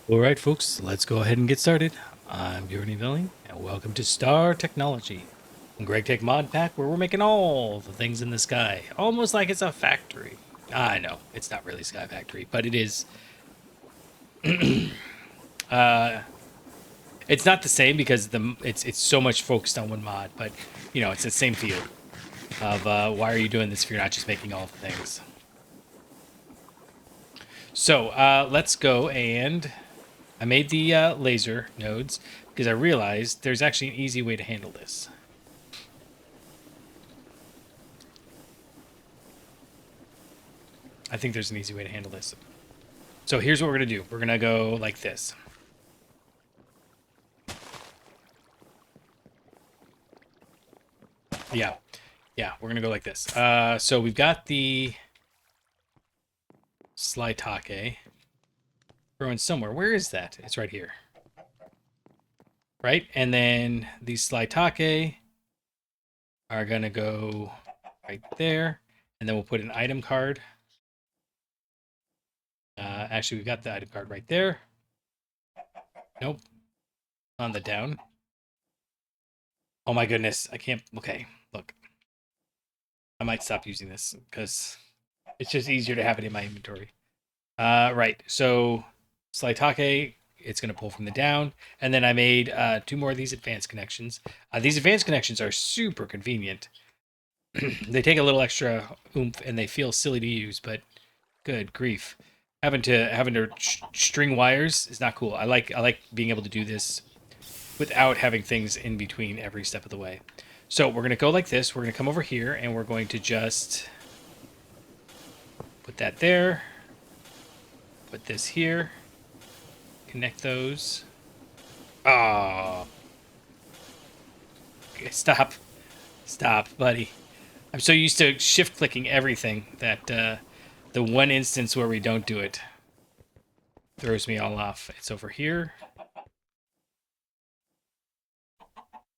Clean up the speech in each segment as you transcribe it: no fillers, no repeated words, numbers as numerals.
All right, folks, let's go ahead and get started. I'm Bjorny Villing, and welcome to Star Technology, a Greg Tech mod pack where we're making all the things in the sky, almost like it's a factory. I know, it's not really Sky Factory, but it is. It's not the same because it's so much focused on one mod, but you know, it's the same feel of why are you doing this if you're not just making all the things? So let's go and I made the laser nodes because I realized there's actually an easy way to handle this. I think there's an easy way to handle this. So here's what we're going to do. We're going to go like this. Yeah. Yeah, we're going to go like this. So we've got the Slytake growing somewhere. Where is that? It's right here. Right? And then these Slytake are going to go right there. And then we'll put an item card. Actually, we've got the item card right there. Nope. On the down. Oh my goodness. I can't. Okay, look. I might stop using this because it's just easier to have it in my inventory. Right. So Slytake, it's going to pull from the down. And then I made two more of these advanced connections. These advanced connections are super convenient. They take a little extra oomph and they feel silly to use, but good grief. Having to string wires is not cool. I like being able to do this without having things in between every step of the way. So we're going to go like this. We're going to come over here and we're going to just put that there. Put this here. Connect those. Oh. Okay, stop. Stop, buddy. I'm so used to shift clicking everything that the one instance where we don't do it throws me all off. It's over here.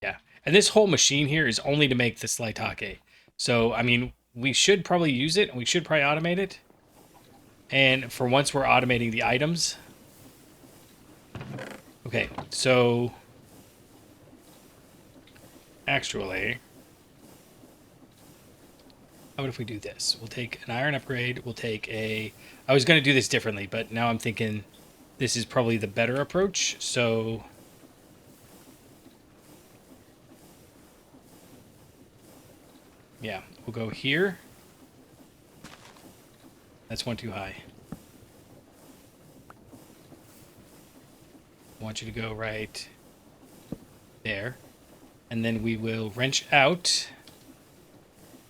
Yeah. And this whole machine here is only to make the Slytake. So, I mean, we should probably use it and we should probably automate it. And for once we're automating the items. Okay, so actually, how about if we do this? We'll take an iron upgrade. We'll take a... I was going to do this differently, but now I'm thinking this is probably the better approach. So... yeah, we'll go here. That's one too high. I want you to go right there. And then we will wrench out.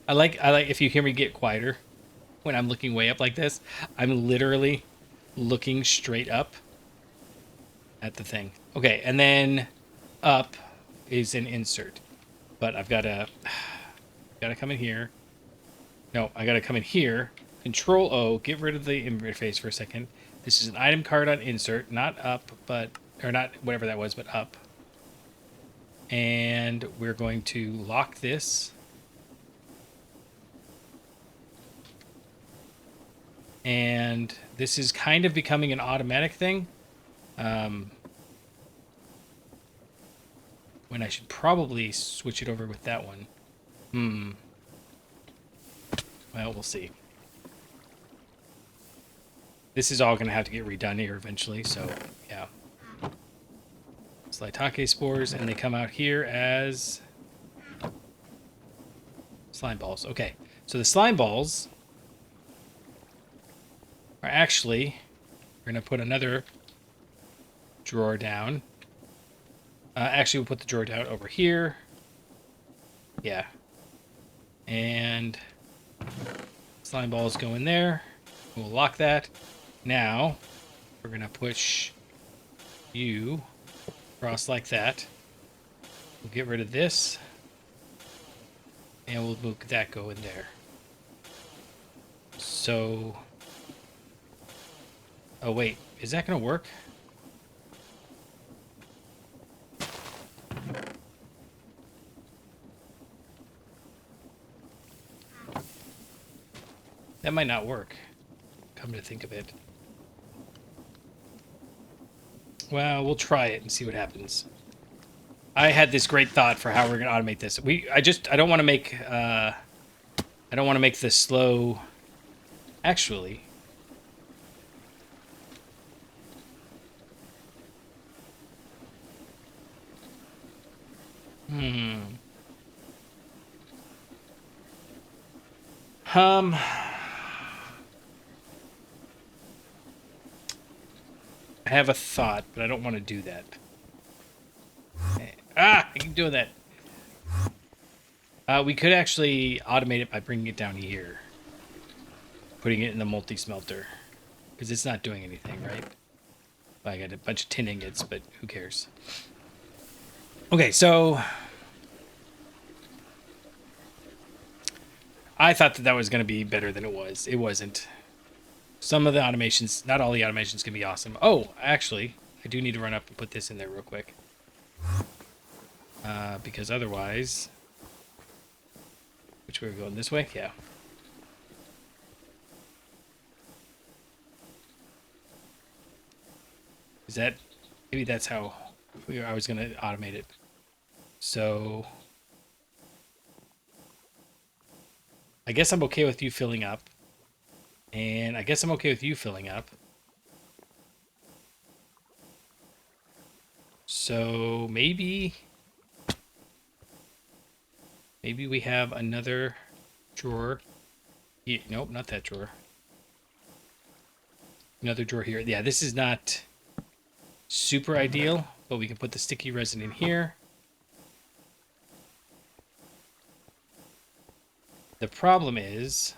I like if you hear me get quieter when I'm looking way up like this, I'm literally looking straight up at the thing. Okay, and then up is an insert. But I've gotta come in here. No, I gotta come in here. Control O, get rid of the interface for a second. This is an item card on insert, not up, but or not whatever that was, but up. And we're going to lock this. And this is kind of becoming an automatic thing. When I should probably switch it over with that one. Well, we'll see. This is all going to have to get redone here eventually, so yeah. Slytake spores, and they come out here as slime balls. Okay, so the slime balls are actually... we're going to put another drawer down. Actually, we'll put the drawer down over here. Yeah. And slime balls go in there. We'll lock that. Now, we're going to push you across like that. We'll get rid of this. And we'll move that go in there. So... oh, wait. Is that going to work? That might not work, come to think of it. Well, we'll try it and see what happens. I had this great thought for how we're going to automate this. I don't want to make I don't want to make this slow. Actually, hmm. Um, I have a thought, but I don't want to do that. I keep doing that. We could actually automate it by bringing it down here. Putting it in the multi-smelter. Because it's not doing anything, right? I got a bunch of tin ingots, but who cares? Okay, so... I thought that was going to be better than it was. It wasn't. Some of the automations, not all the automations can be awesome. Oh, actually, I do need to run up and put this in there real quick. Because otherwise... Which way are we going? This way? Yeah. Is that... Maybe that's how I was going to automate it. So... I guess I'm okay with you filling up. And I guess I'm okay with you filling up. So maybe we have another drawer. Yeah, nope, not that drawer. Another drawer here. Yeah, this is not super ideal, but we can put the sticky resin in here. The problem is...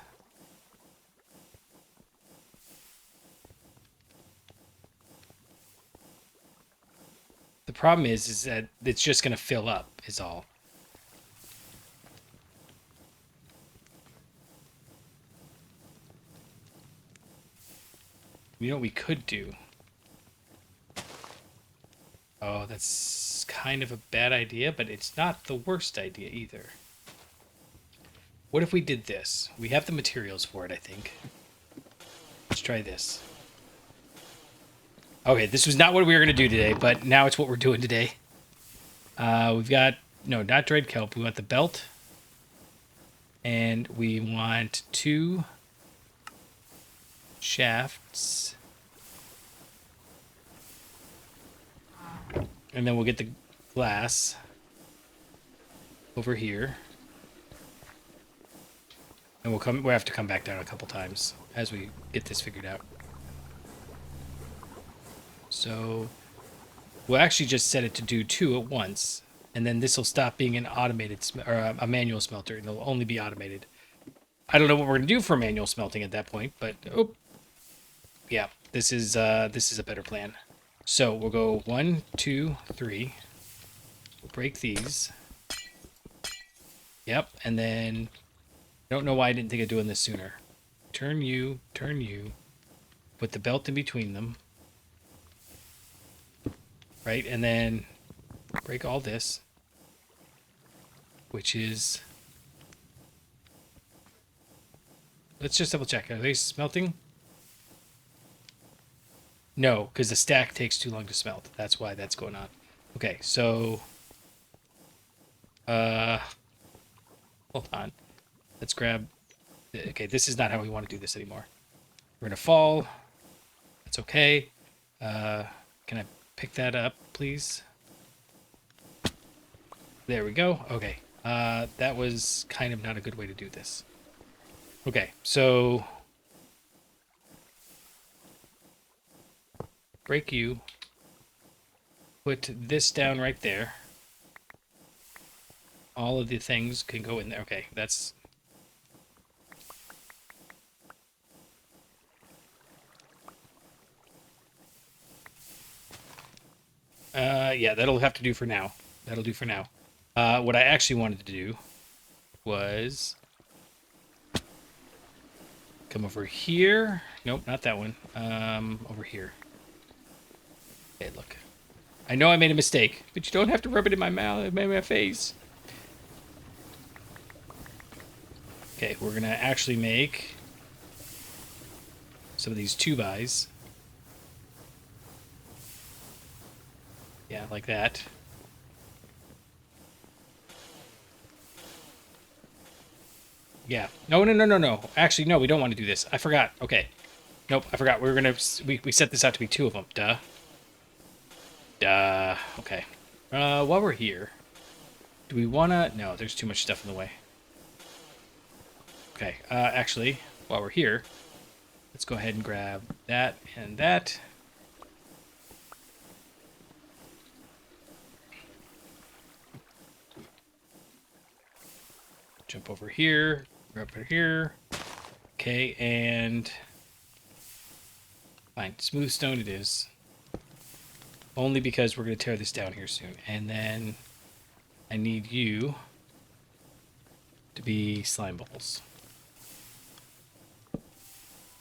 The problem is that it's just going to fill up, is all. You know what we could do? Oh, that's kind of a bad idea, but it's not the worst idea either. What if we did this? We have the materials for it, I think. Let's try this. Okay, this was not what we were going to do today, but now it's what we're doing today. We've got, no, not dried kelp. We want the belt. And we want 2 shafts. And then we'll get the glass over here. And we'll have to come back down a couple times as we get this figured out. So we'll actually just set it to do 2 at once. And then this will stop being an automated or a manual smelter. It'll only be automated. I don't know what we're going to do for manual smelting at that point, but oh, yeah, this is a better plan. So we'll go 1, 2, 3. We'll break these. Yep, and then I don't know why I didn't think of doing this sooner. Turn you, put the belt in between them. Right, and then break all this, which is... Let's just double check. Are they smelting? No, because the stack takes too long to smelt. That's why that's going on. Okay, so... hold on. Let's grab... Okay, this is not how we want to do this anymore. We're going to fall. That's okay. Can I pick that up, please? There we go. Okay. That was kind of not a good way to do this. Okay, so... Break you. Put this down right there. All of the things can go in there. Okay, that's... yeah, that'll have to do for now. That'll do for now. What I actually wanted to do was come over here. Nope, not that one. Over here. Okay, look. I know I made a mistake, but you don't have to rub it in my mouth, in my face. Okay, we're gonna actually make some of these 2x. Yeah, like that. Yeah. No, no, no, no, no. Actually, no, we don't want to do this. I forgot. Okay. Nope, I forgot. We set this out to be 2 of them. Duh. Duh. Okay. While we're here, do we want to... No, there's too much stuff in the way. Okay. Actually, while we're here, let's go ahead and grab that and that. Jump over here. Grab over here. Okay, and... Fine. Smooth stone it is. Only because we're going to tear this down here soon. And then I need you to be slime balls.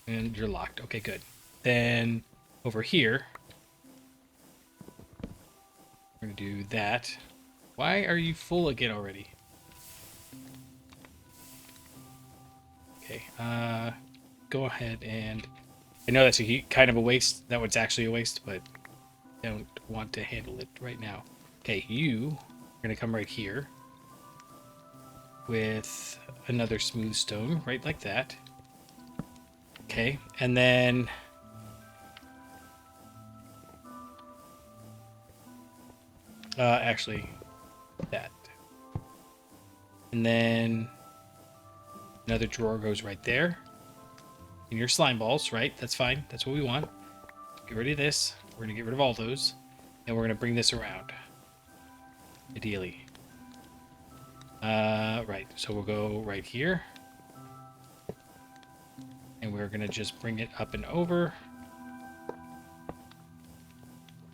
And you're locked. Okay, good. Then over here, we're going to do that. Why are you full again already? Okay, go ahead and... I know that's kind of a waste. That one's actually a waste, but don't want to handle it right now. Okay, you are going to come right here with another smooth stone, right like that. Okay, and then... actually, that. And then another drawer goes right there. And your slime balls, right? That's fine. That's what we want. Get rid of this. We're going to get rid of all those. And we're going to bring this around. Ideally. Right. So we'll go right here. And we're going to just bring it up and over.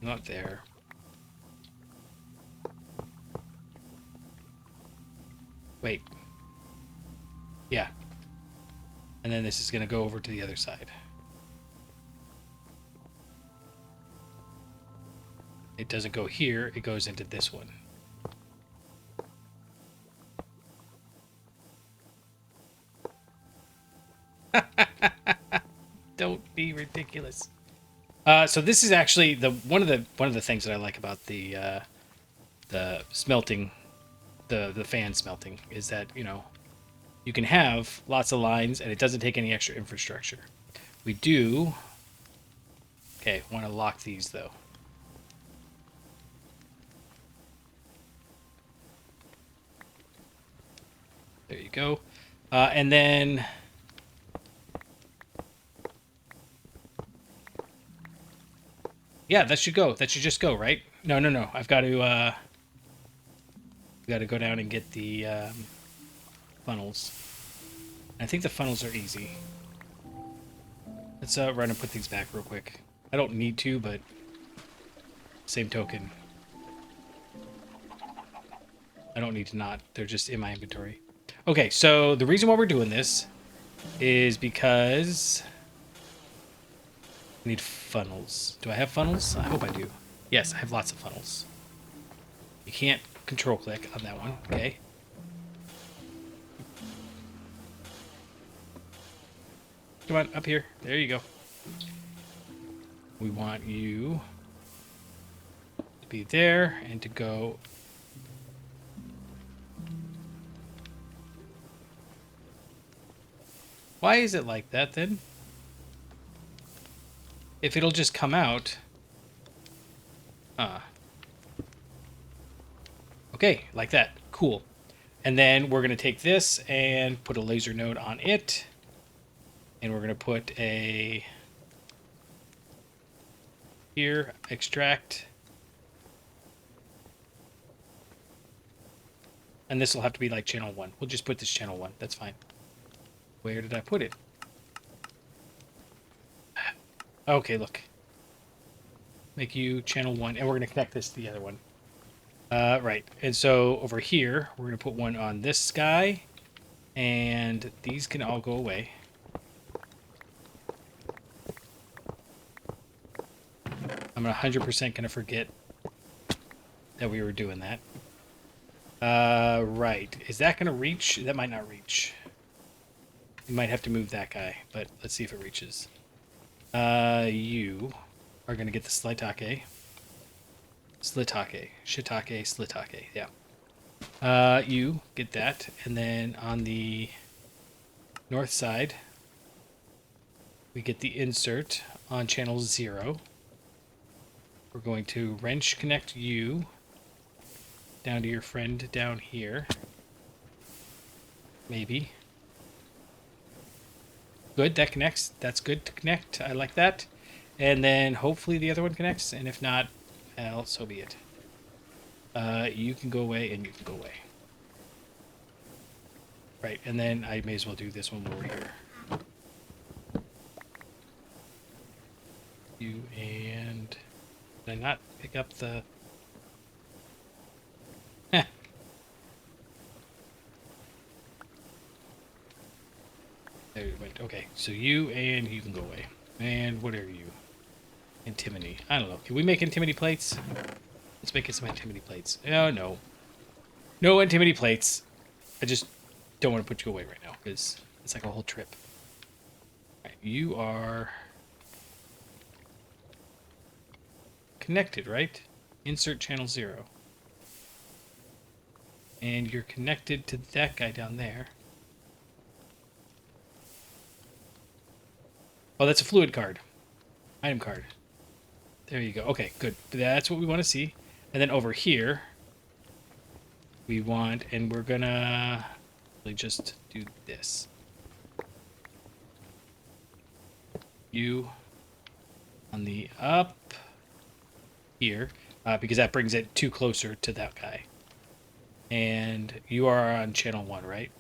Not there. Wait. Yeah. And then this is going to go over to the other side. It doesn't go here. It goes into this one. Don't be ridiculous. So this is actually one of the things that I like about the smelting, the fan smelting, is that, you know, you can have lots of lines and it doesn't take any extra infrastructure. We do... Okay, want to lock these though. There you go. And then... Yeah, that should go. That should just go, right? No, no, no. I've got to go down and get the funnels. I think the funnels are easy. Let's run and put things back real quick. I don't need to, but same token. I don't need to not. They're just in my inventory. Okay, so the reason why we're doing this is because I need funnels. Do I have funnels? I hope I do. Yes, I have lots of funnels. You can't control click on that one, okay? Come on, up here. There you go. We want you to be there and to go... Why is it like that then? If it'll just come out... Okay, like that. Cool. And then we're going to take this and put a laser node on it. And we're going to put a... Here, extract. And this will have to be like channel 1. We'll just put this channel 1. That's fine. Where did I put it? Okay, look. Make you channel 1. And we're going to connect this to the other one. Right. And so over here, we're going to put one on this guy. And these can all go away. I'm 100% going to forget that we were doing that. Right. Is that going to reach? That might not reach. You might have to move that guy, but let's see if it reaches. You are going to get the Slight Ake. Shiitake, slitake, yeah. You get that, and then on the north side, we get the insert on channel 0. We're going to wrench connect you down to your friend down here. Maybe. Good, that connects. That's good to connect. I like that. And then hopefully the other one connects, and if not, well, so be it. You can go away, and you can go away. Right, and then I may as well do this one over here. You and... Did I not pick up the... Heh. There it went. Okay, so you and you can go away. And what are you? Antimony. I don't know. Can we make antimony plates? Let's make it some antimony plates. Oh, no. No antimony plates. I just don't want to put you away right now because it's like a whole trip. All right, you are connected, right? Insert channel 0. And you're connected to that guy down there. Oh, that's a fluid card. Item card. There you go. Okay, good. That's what we want to see. And then over here, we want, and we're gonna really just do this. You on the up here, because that brings it too closer to that guy. And you are on channel 1, right?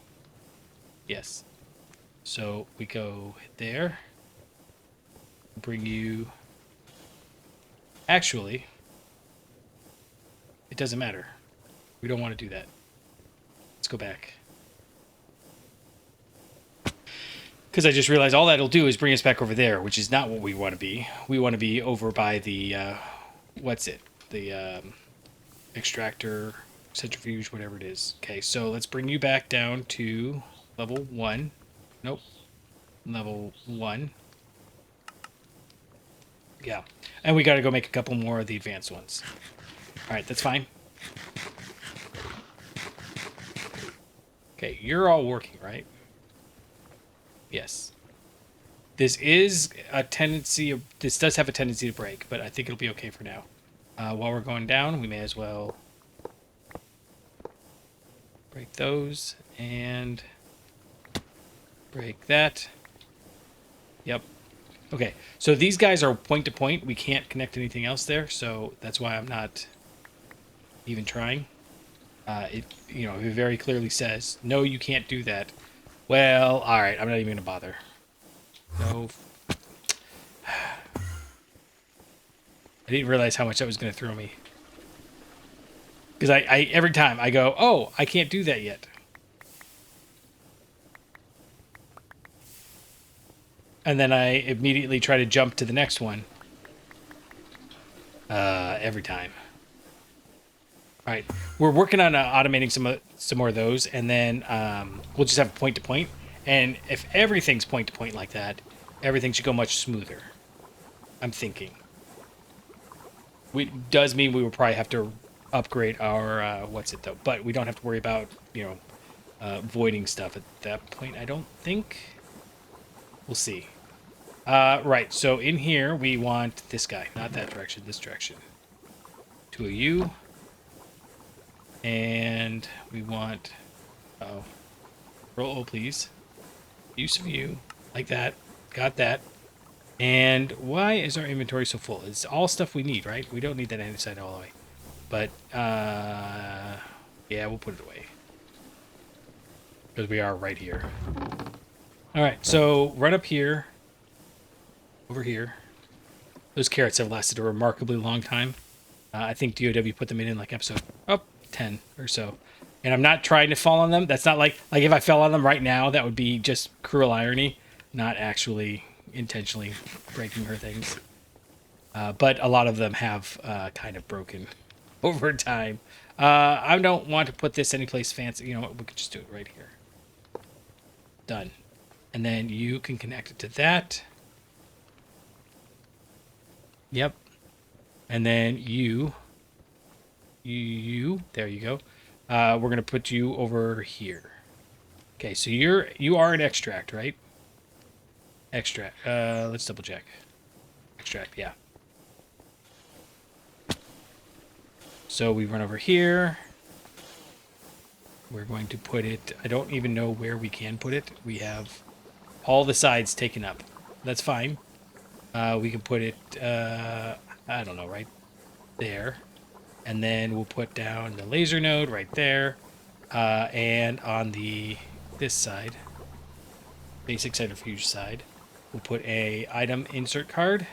Yes. So we go there. Bring you... Actually, it doesn't matter. We don't want to do that. Let's go back. Because I just realized all that'll do is bring us back over there, which is not what we want to be. We want to be over by the, what's it? The extractor, centrifuge, whatever it is. Okay, so let's bring you back down to level 1. Nope. Level 1. Yeah. And we got to go make a couple more of the advanced ones. All right, that's fine. Okay, you're all working, right? Yes. This is a tendency of... This does have a tendency to break, but I think it'll be okay for now. While we're going down, we may as well break those and break that. Yep. Okay, so these guys are point to point. We can't connect anything else there, so that's why I'm not even trying. It very clearly says, no, you can't do that. Well, all right, I'm not even gonna bother. No. I didn't realize how much that was gonna throw me. Because I every time I go, oh, I can't do that yet. And then I immediately try to jump to the next one. Every time. All right, we're working on automating some more of those, and then we'll just have point to point. And if everything's point to point like that, everything should go much smoother. I'm thinking. Does mean we will probably have to upgrade our what's it though, but we don't have to worry about voiding stuff at that point. I don't think. We'll see. Right, so in here we want this guy, not that direction, this direction. 2 of you. And we want, roll O, please. Use of you, like that. Got that. And why is our inventory so full? It's all stuff we need, right? We don't need that andesite all the way. But, yeah, we'll put it away. Because we are right here. All right, so run up here. Over here. Those carrots have lasted a remarkably long time. I think DOW put them in like episode 10 or so. And I'm not trying to fall on them. That's not like if I fell on them right now, that would be just cruel irony, not actually intentionally breaking her things. But a lot of them have kind of broken over time. I don't want to put this anyplace fancy. You know what? We could just do it right here. Done. And then you can connect it to that. Yep. And then you you. There you go. We're gonna put you over here. Okay, so you are an extract, right? Extract. Let's double check. Extract, yeah. So we run over here. We're going to put it. I don't even know where we can put it. We have all the sides taken up. That's fine. We can put it. I don't know, right there. And then we'll put down the laser node right there. And on this side, basic centrifuge side, we'll put a item insert card.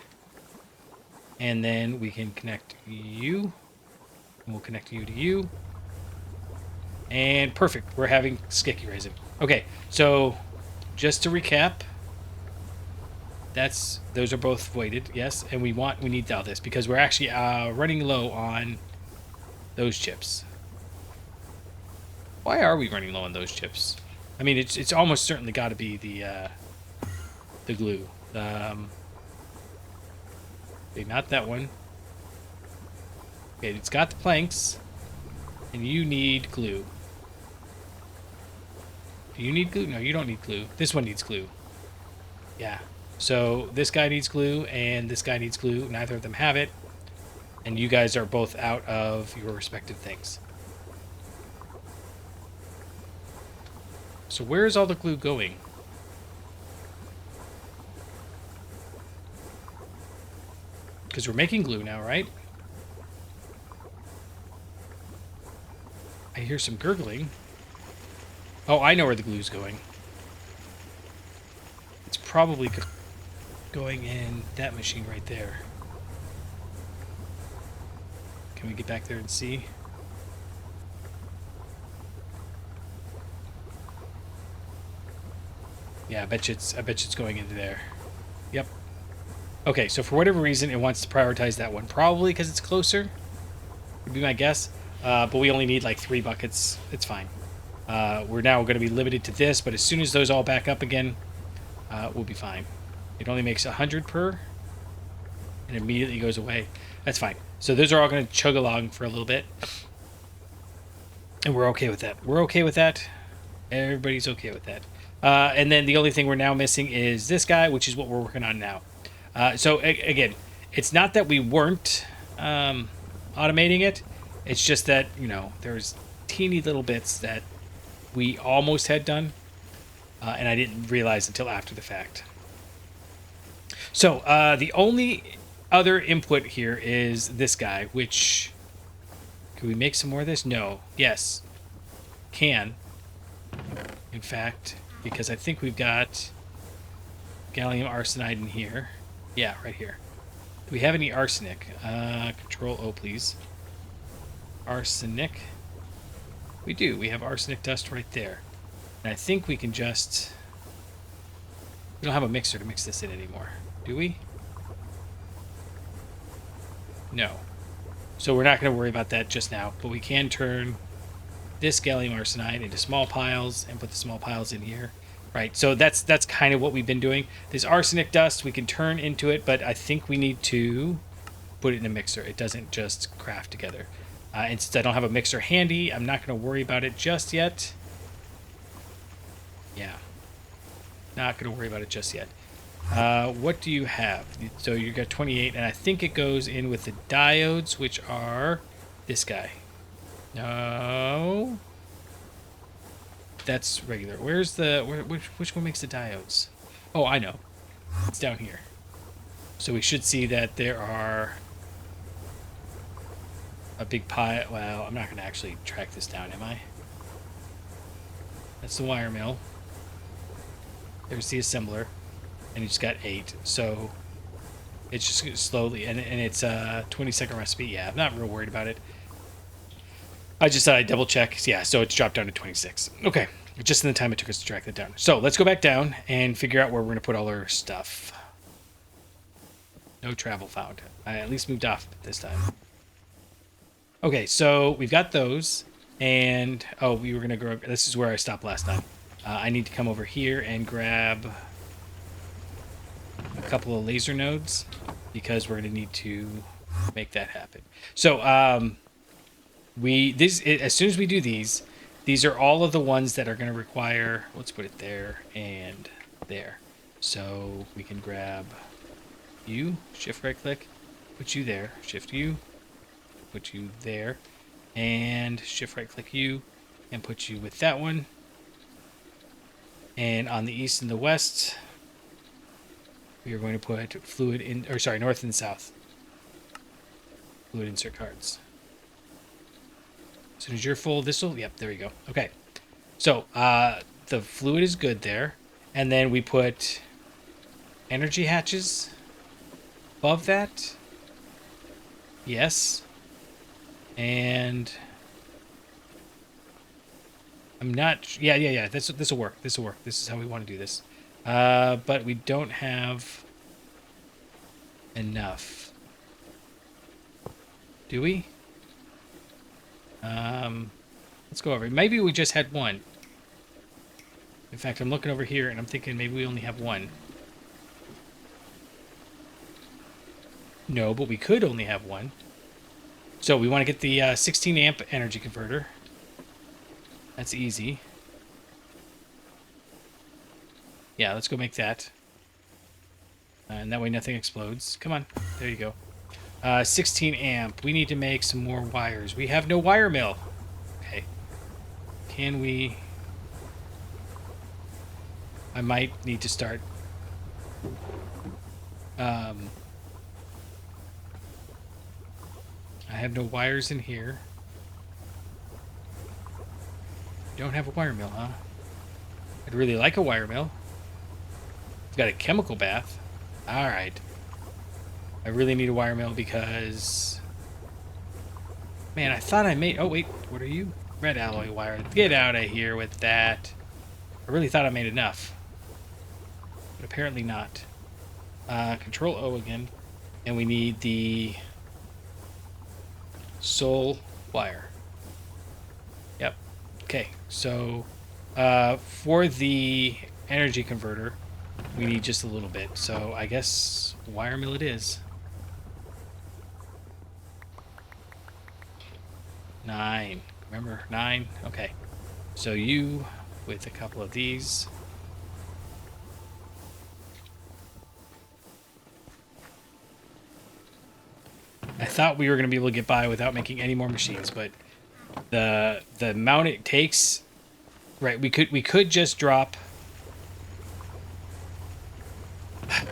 And then we can connect you. And we'll connect you to you. And perfect. We're having sticky resin. Okay, so just to recap, those are both voided, yes, and we need all this because we're actually running low on those chips. Why are we running low on those chips? I mean, it's almost certainly got to be the glue. Okay, not that one. Okay, it's got the planks, and you need glue. Do you need glue? No, you don't need glue. This one needs glue. Yeah. So this guy needs glue, and this guy needs glue. Neither of them have it. And you guys are both out of your respective things. So where is all the glue going? Because we're making glue now, right? I hear some gurgling. Oh, I know where the glue's going. It's probably going in that machine right there. Can we get back there and see? Yeah, I bet you it's going into there. Yep. Okay, so for whatever reason, it wants to prioritize that one. Probably because it's closer, would be my guess. But we only need like 3 buckets. It's fine. We're now going to be limited to this, but as soon as those all back up again, we'll be fine. It only makes 100 per, and immediately goes away. That's fine. So those are all going to chug along for a little bit, and we're okay with that. We're okay with that. Everybody's okay with that. And then the only thing we're now missing is this guy, which is what we're working on now. So again, it's not that we weren't automating it. It's just that, there's teeny little bits that we almost had done, and I didn't realize until after the fact. So the only other input here is this guy, which... Can we make some more of this? No. Yes. Can. In fact, because I think we've got gallium arsenide in here. Yeah, right here. Do we have any arsenic? Control O, please. Arsenic. We do. We have arsenic dust right there. And I think we can just... We don't have a mixer to mix this in anymore. Do we? No. So we're not going to worry about that just now. But we can turn this gallium arsenide into small piles and put the small piles in here. Right, so that's kind of what we've been doing. This arsenic dust we can turn into it, but I think we need to put it in a mixer. It doesn't just craft together. And since I don't have a mixer handy, I'm not going to worry about it just yet. Yeah, not going to worry about it just yet. What do you have? So you got 28, and I think it goes in with the diodes, which are this guy. No. That's regular. Where's the... which one makes the diodes? Oh, I know. It's down here. So we should see that there are a big pile... Well, I'm not going to actually track this down, am I? That's the wire mill. There's the assembler. And you just got 8. So it's just slowly... And it's a 20-second recipe. Yeah, I'm not real worried about it. I just thought I'd double check. Yeah, so it's dropped down to 26. Okay, just in the time it took us to track that down. So let's go back down and figure out where we're going to put all our stuff. No travel found. I at least moved off this time. Okay, so we've got those. And, oh, we were going to go... This is where I stopped last time. I need to come over here and grab a couple of laser nodes because we're going to need to make that happen. So, As soon as we do these are all of the ones that are going to require, let's put it there and there. So we can grab you, shift right click, put you there, shift you, put you there, and shift right click you, and put you with that one. And on the east and the west, we are going to put fluid in, or sorry, north and south. Fluid insert cards. As soon as you're full, this will, yep, there we go. Okay. So, the fluid is good there. And then we put energy hatches above that. Yes. And I'm not, yeah. This will work. This will work. This is how we want to do this. But we don't have enough. Do we? Let's go over. Maybe we just had one. In fact, I'm looking over here and I'm thinking maybe we only have one. No, but we could only have one. So we want to get the 16 amp energy converter. That's easy. Yeah, let's go make that. And that way nothing explodes. Come on. There you go. 16 amp. We need to make some more wires. We have no wire mill. Okay. Can we... I might need to start... I have no wires in here. Don't have a wire mill, huh? I'd really like a wire mill. I've got a chemical bath. Alright. I really need a wire mill because... Man, I thought I made... Oh, wait. What are you? Red alloy wire. Get out of here with that. I really thought I made enough. But apparently not. Control O again. And we need the... Soul wire. Yep. Okay. So, for the energy converter, we need just a little bit. So, I guess wire mill it is. 9. Remember, 9? Okay. So you, with a couple of these. I thought we were going to be able to get by without making any more machines, but the amount it takes... Right, we could just drop...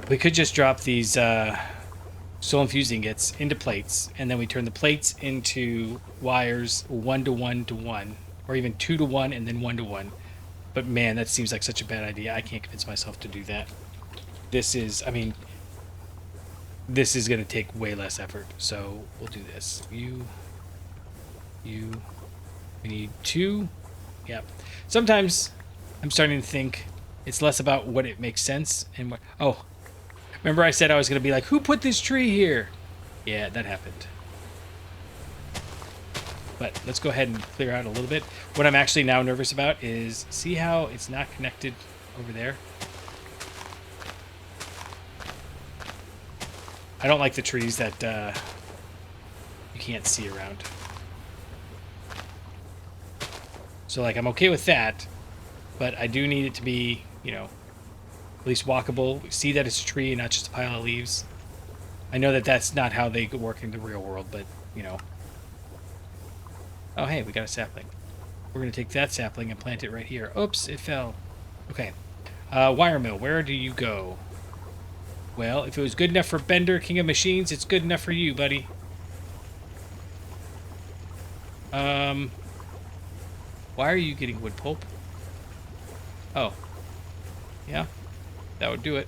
We could just drop these soul infused ingots into plates, and then we turn the plates into wires 1 to 1 to 1, or even 2 to 1 and then 1 to 1. But man, that seems like such a bad idea. I can't convince myself to do that. This is, I mean, this is going to take way less effort, so we'll do this. We need 2. Yep. Sometimes I'm starting to think it's less about what it makes sense and what... Oh, remember I said I was going to be like, who put this tree here? Yeah, that happened. But let's go ahead and clear out a little bit. What I'm actually now nervous about is, see how it's not connected over there? I don't like the trees that you can't see around. So, like, I'm okay with that, but I do need it to be, you know, at least walkable. See that it's a tree and not just a pile of leaves. I know that that's not how they work in the real world, but, you know. Oh, hey, we got a sapling. We're going to take that sapling and plant it right here. Oops, it fell. Okay. Wire mill, where do you go? Well, if it was good enough for Bender, King of Machines, it's good enough for you, buddy. Why are you getting wood pulp? Oh. Yeah, that would do it.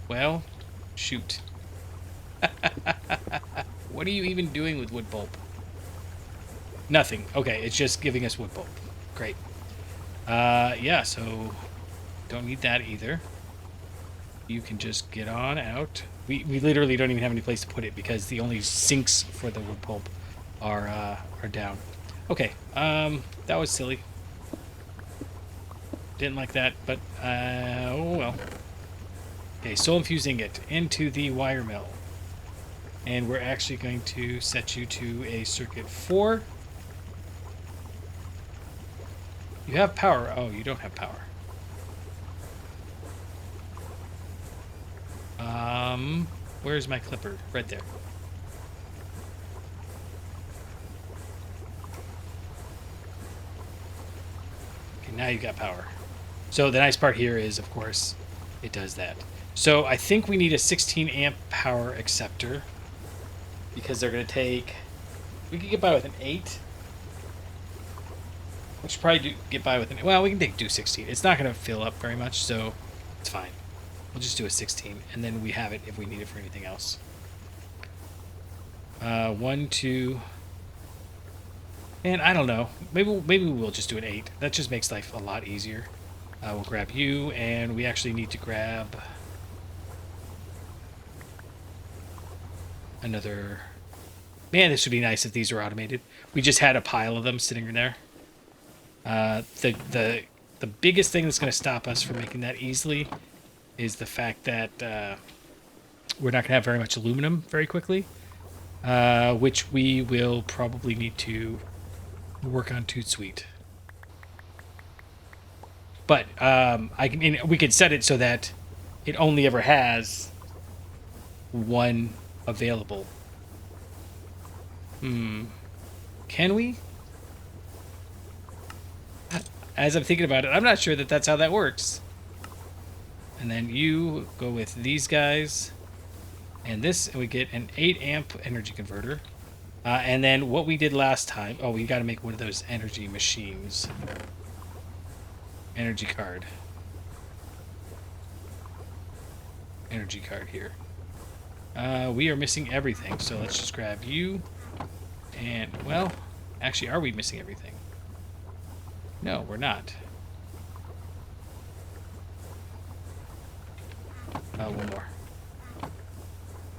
Well, shoot. What are you even doing with wood pulp? Nothing. Okay, it's just giving us wood pulp. Great. Yeah, so don't need that either. You can just get on out. We literally don't even have any place to put it because the only sinks for the wood pulp are down. Okay, that was silly. Didn't like that, but oh well. Okay, soul infusing it into the wire mill. And we're actually going to set you to a circuit 4. You have power. Oh, you don't have power. Where's my clipper? Right there. Okay, now you got power. So the nice part here is, of course, it does that. So I think we need a 16 amp power acceptor because they're going to take... We could get by with an 8. We should probably get by with an... Well, we can do 16. It's not going to fill up very much, so it's fine. We'll just do a 16, and then we have it if we need it for anything else. 1, 2... And I don't know. Maybe we'll just do an 8. That just makes life a lot easier. We'll grab you, and we actually need to grab another... Man, this would be nice if these were automated. We just had a pile of them sitting in there. The biggest thing that's going to stop us from making that easily is the fact that we're not going to have very much aluminum very quickly, which we will probably need to work on Toot Sweet. But we could set it so that it only ever has one available. Can we? As I'm thinking about it, I'm not sure that that's how that works. And then you go with these guys. And this, and we get an 8 amp energy converter. And then what we did last time... Oh, we got to make one of those energy machines. Energy card. Energy card here. We are missing everything, so let's just grab you. And, well, actually, are we missing everything? No, we're not. One more.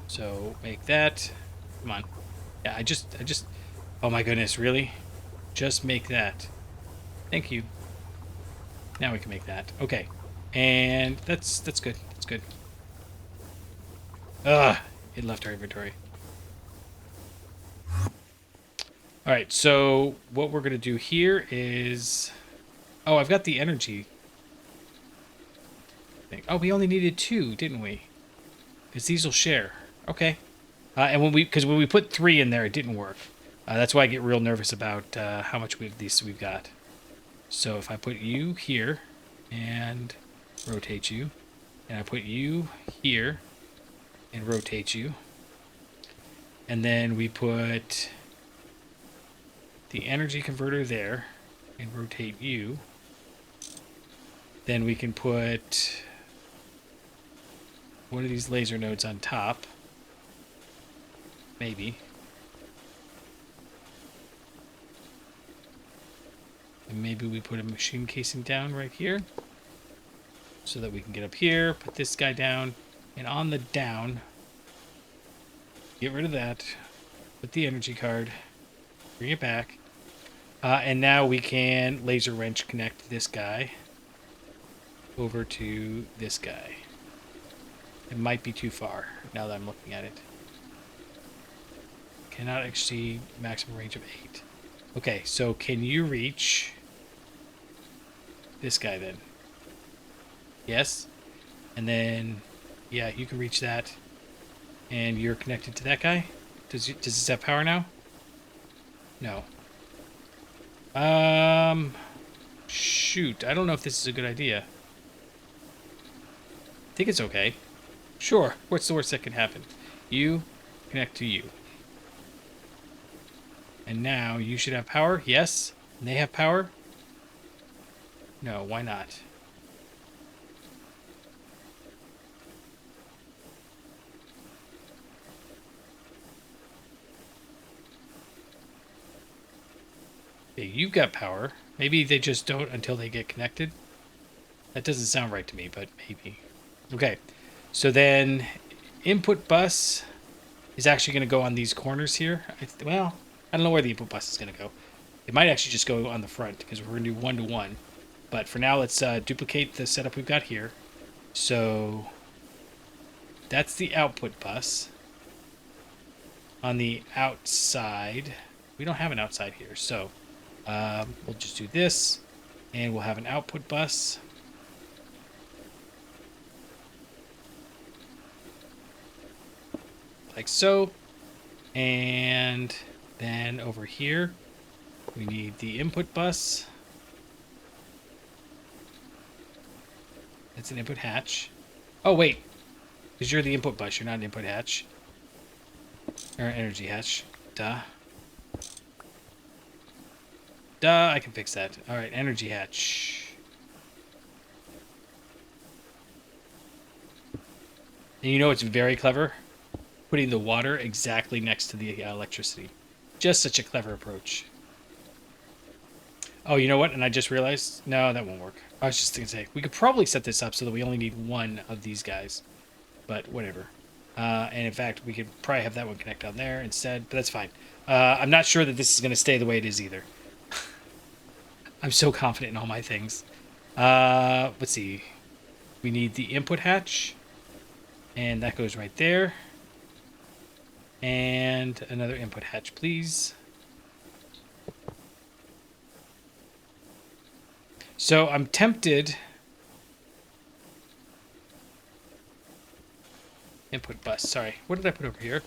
So, make that. Come on. Yeah, I just... Oh my goodness, really? Just make that. Thank you. Now we can make that. Okay. And that's good. That's good. Ugh! It left our inventory. Alright, so what we're going to do here is... Oh, I've got the energy thing. Oh, we only needed 2, didn't we? Because these will share. Okay. And when we put 3 in there, it didn't work. That's why I get real nervous about how much of these we've got. So if I put you here and rotate you, and I put you here and rotate you, and then we put the energy converter there and rotate you, then we can put one of these laser nodes on top. Maybe. And maybe we put a machine casing down right here so that we can get up here, put this guy down, and on the down, get rid of that, put the energy card, bring it back, and now we can laser wrench connect this guy over to this guy. It might be too far now that I'm looking at it. Cannot exceed maximum range of 8. Okay, so can you reach this guy then? Yes. And then, yeah, you can reach that. And you're connected to that guy? Does this have power now? No. Shoot. I don't know if this is a good idea. I think it's okay. Sure. What's the worst that can happen? You connect to you. And now you should have power. Yes. And they have power. No, why not? Okay, you've got power. Maybe they just don't until they get connected. That doesn't sound right to me, but maybe. Okay. So then input bus is actually going to go on these corners here. Well, I don't know where the input bus is going to go. It might actually just go on the front because we're going to do 1-to-1. But for now, let's duplicate the setup we've got here. So that's the output bus. on the outside. We don't have an outside here, so we'll just do this, and we'll have an output bus. Like so. And then over here, we need the input bus. It's an input hatch. Oh, wait. Because you're the input bus. You're not an input hatch. Or an energy hatch. Duh. Duh, I can fix that. All right, energy hatch. And you know it's very clever? Putting the water exactly next to the electricity. Just such a clever approach. Oh, you know what? And I just realized, no, that won't work. I was just going to say, we could probably set this up so that we only need one of these guys. But whatever. And in fact, we could probably have that one connect on there instead, but that's fine. I'm not sure that this is going to stay the way it is either. I'm so confident in all my things. Let's see. We need the input hatch. And that goes right there. And another input hatch, please. So I'm tempted. Input bus, sorry. What did I put over here?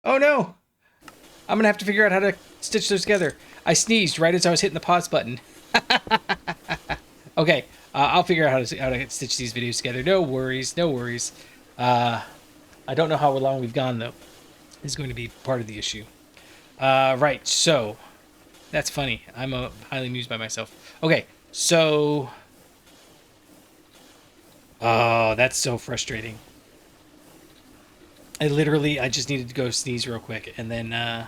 Oh no! I'm gonna have to figure out how to stitch those together. I sneezed right as I was hitting the pause button. Okay, I'll figure out how to stitch these videos together. No worries, no worries. I don't know how long we've gone though. This is going to be part of the issue. Right, so that's funny. I'm highly amused by myself. Okay, so oh, that's so frustrating. I just needed to go sneeze real quick, and then I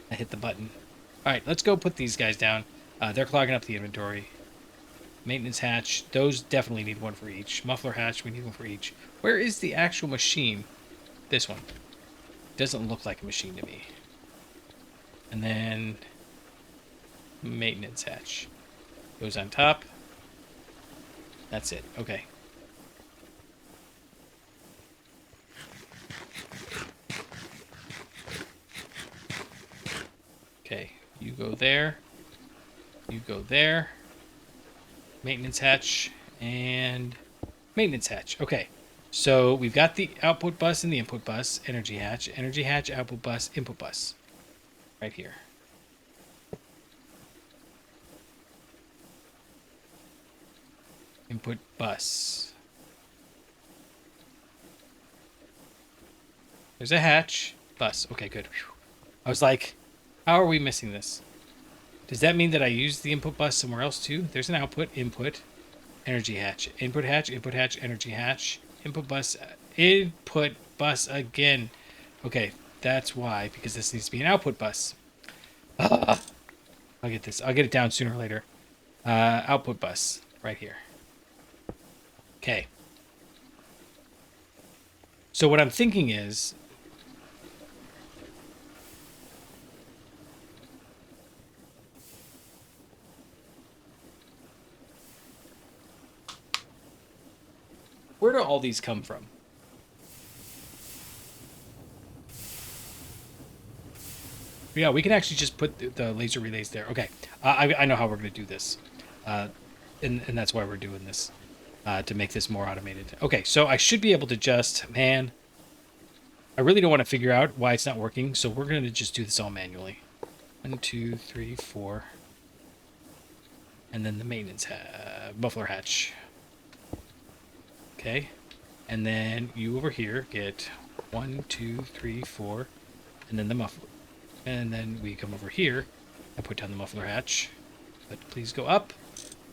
hit the button. All right, let's go put these guys down. They're clogging up the inventory. Maintenance hatch, those definitely need one for each. Muffler hatch, we need one for each. Where is the actual machine? This one. Doesn't look like a machine to me. And then maintenance hatch goes on top. That's it. Okay. Okay, you go there. You go there. Maintenance hatch and maintenance hatch. Okay, so we've got the output bus and the input bus. Energy hatch, output bus, input bus. Right here. Input bus. There's a hatch. Bus. Okay, good. Whew. I was like, how are we missing this? Does that mean that I use the input bus somewhere else too? There's an output, input, energy hatch. Input hatch, energy hatch. Input bus again. Okay, that's why, because this needs to be an output bus. I'll get this. I'll get it down sooner or later. Output bus, right here. Okay. So what I'm thinking is, where do all these come from? Yeah, we can actually just put the laser relays there. Okay, I know how we're going to do this. And that's why we're doing this, to make this more automated. Okay, so I should be able to just, man, I really don't want to figure out why it's not working, so we're going to just do this all manually. 1, 2, 3, 4. And then the maintenance muffler hatch. Okay, and then you over here get 1, 2, 3, 4, and then the muffler. And then we come over here and put down the muffler hatch. But please go up,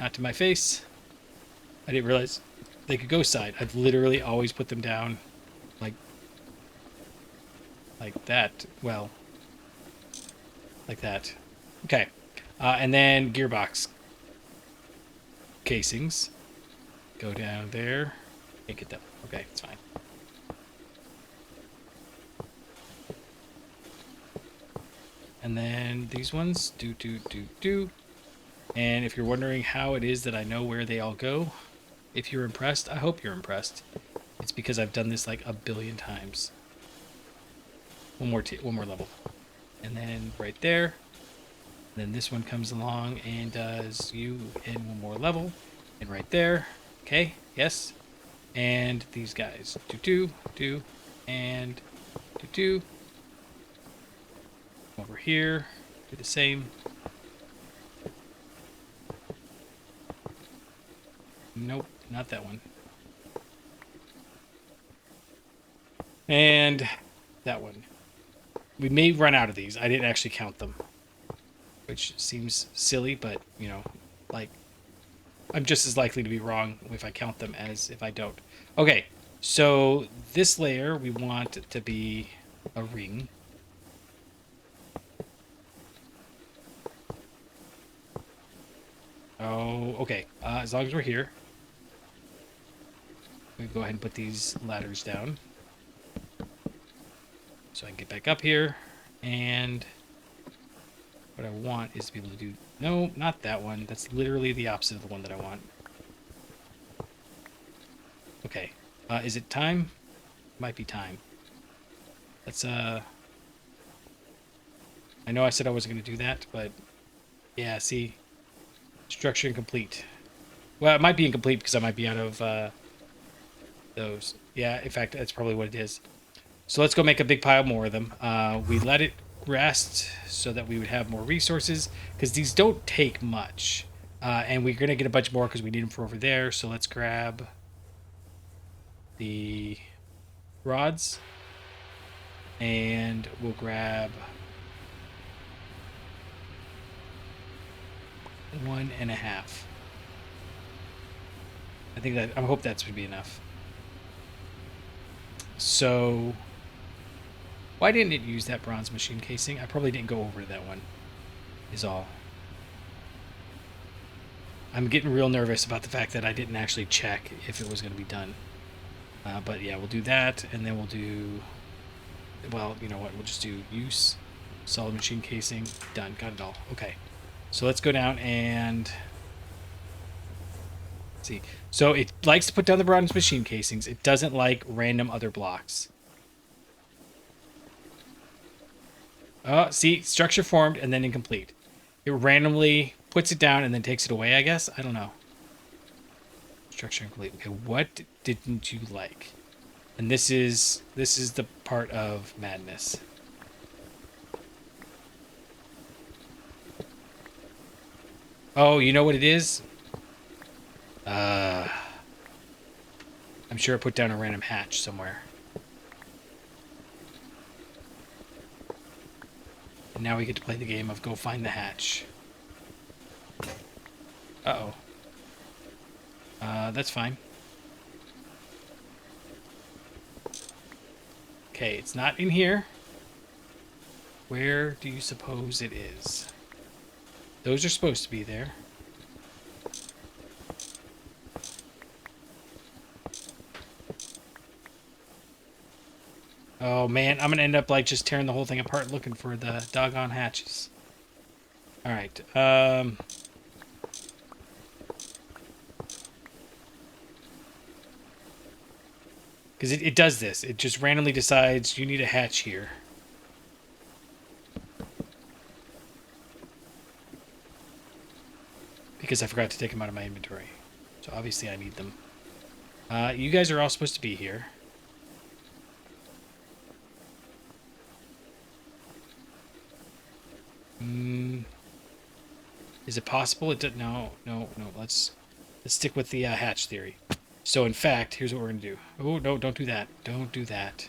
not to my face. I didn't realize they could go side. I've literally always put them down like that. Well, like that. Okay, and then gearbox casings go down there. Can't get them. Okay, it's fine. And then these ones, do. And if you're wondering how it is that I know where they all go, if you're impressed, I hope you're impressed. It's because I've done this like a billion times. One more level. And then right there. And then this one comes along and does you in one more level. And right there. Okay, yes. And these guys. Do, and do. Over here. Do the same. Nope, not that one. And that one. We may run out of these. I didn't actually count them. Which seems silly, but, you know, like, I'm just as likely to be wrong if I count them as if I don't. Okay, so this layer, we want it to be a ring. Oh, okay. As long as we're here. We go ahead and put these ladders down. So I can get back up here. And what I want is to be able to do... No, not that one. That's literally the opposite of the one that I want. Okay. Is it time? Might be time. Let's, I know I said I wasn't going to do that, but... Yeah, see? Structure incomplete. Well, it might be incomplete because I might be out of, those. Yeah, in fact, that's probably what it is. So let's go make a big pile more of them. We let it rest so that we would have more resources because these don't take much. And we're going to get a bunch more because we need them for over there. So let's grab the rods and we'll grab 1.5. I hope that's going to be enough. So why didn't it use that bronze machine casing? I probably didn't go over that one, is all. I'm getting real nervous about the fact that I didn't actually check if it was going to be done. But yeah, we'll do that, and then we'll do... Well, you know what? We'll just do use, solid machine casing, done. Got it all. Okay. So let's go down and... see. So it likes to put down the bronze machine casings. It doesn't like random other blocks. Oh, see, structure formed and then incomplete. It randomly puts it down and then takes it away, I guess. I don't know. Structure incomplete. Okay, what didn't you like? And this is the part of madness. Oh, you know what it is? I'm sure I put down a random hatch somewhere. And now we get to play the game of go find the hatch. Uh-oh. That's fine. Okay, it's not in here. Where do you suppose it is? Those are supposed to be there. Oh man, I'm gonna end up like just tearing the whole thing apart looking for the doggone hatches. Alright, because it does this. It just randomly decides you need a hatch here. Because I forgot to take them out of my inventory. So obviously I need them. You guys are all supposed to be here. Is it possible? It didn't. No. Let's stick with the hatch theory. So in fact, here's what we're gonna do. Oh no! Don't do that. Don't do that.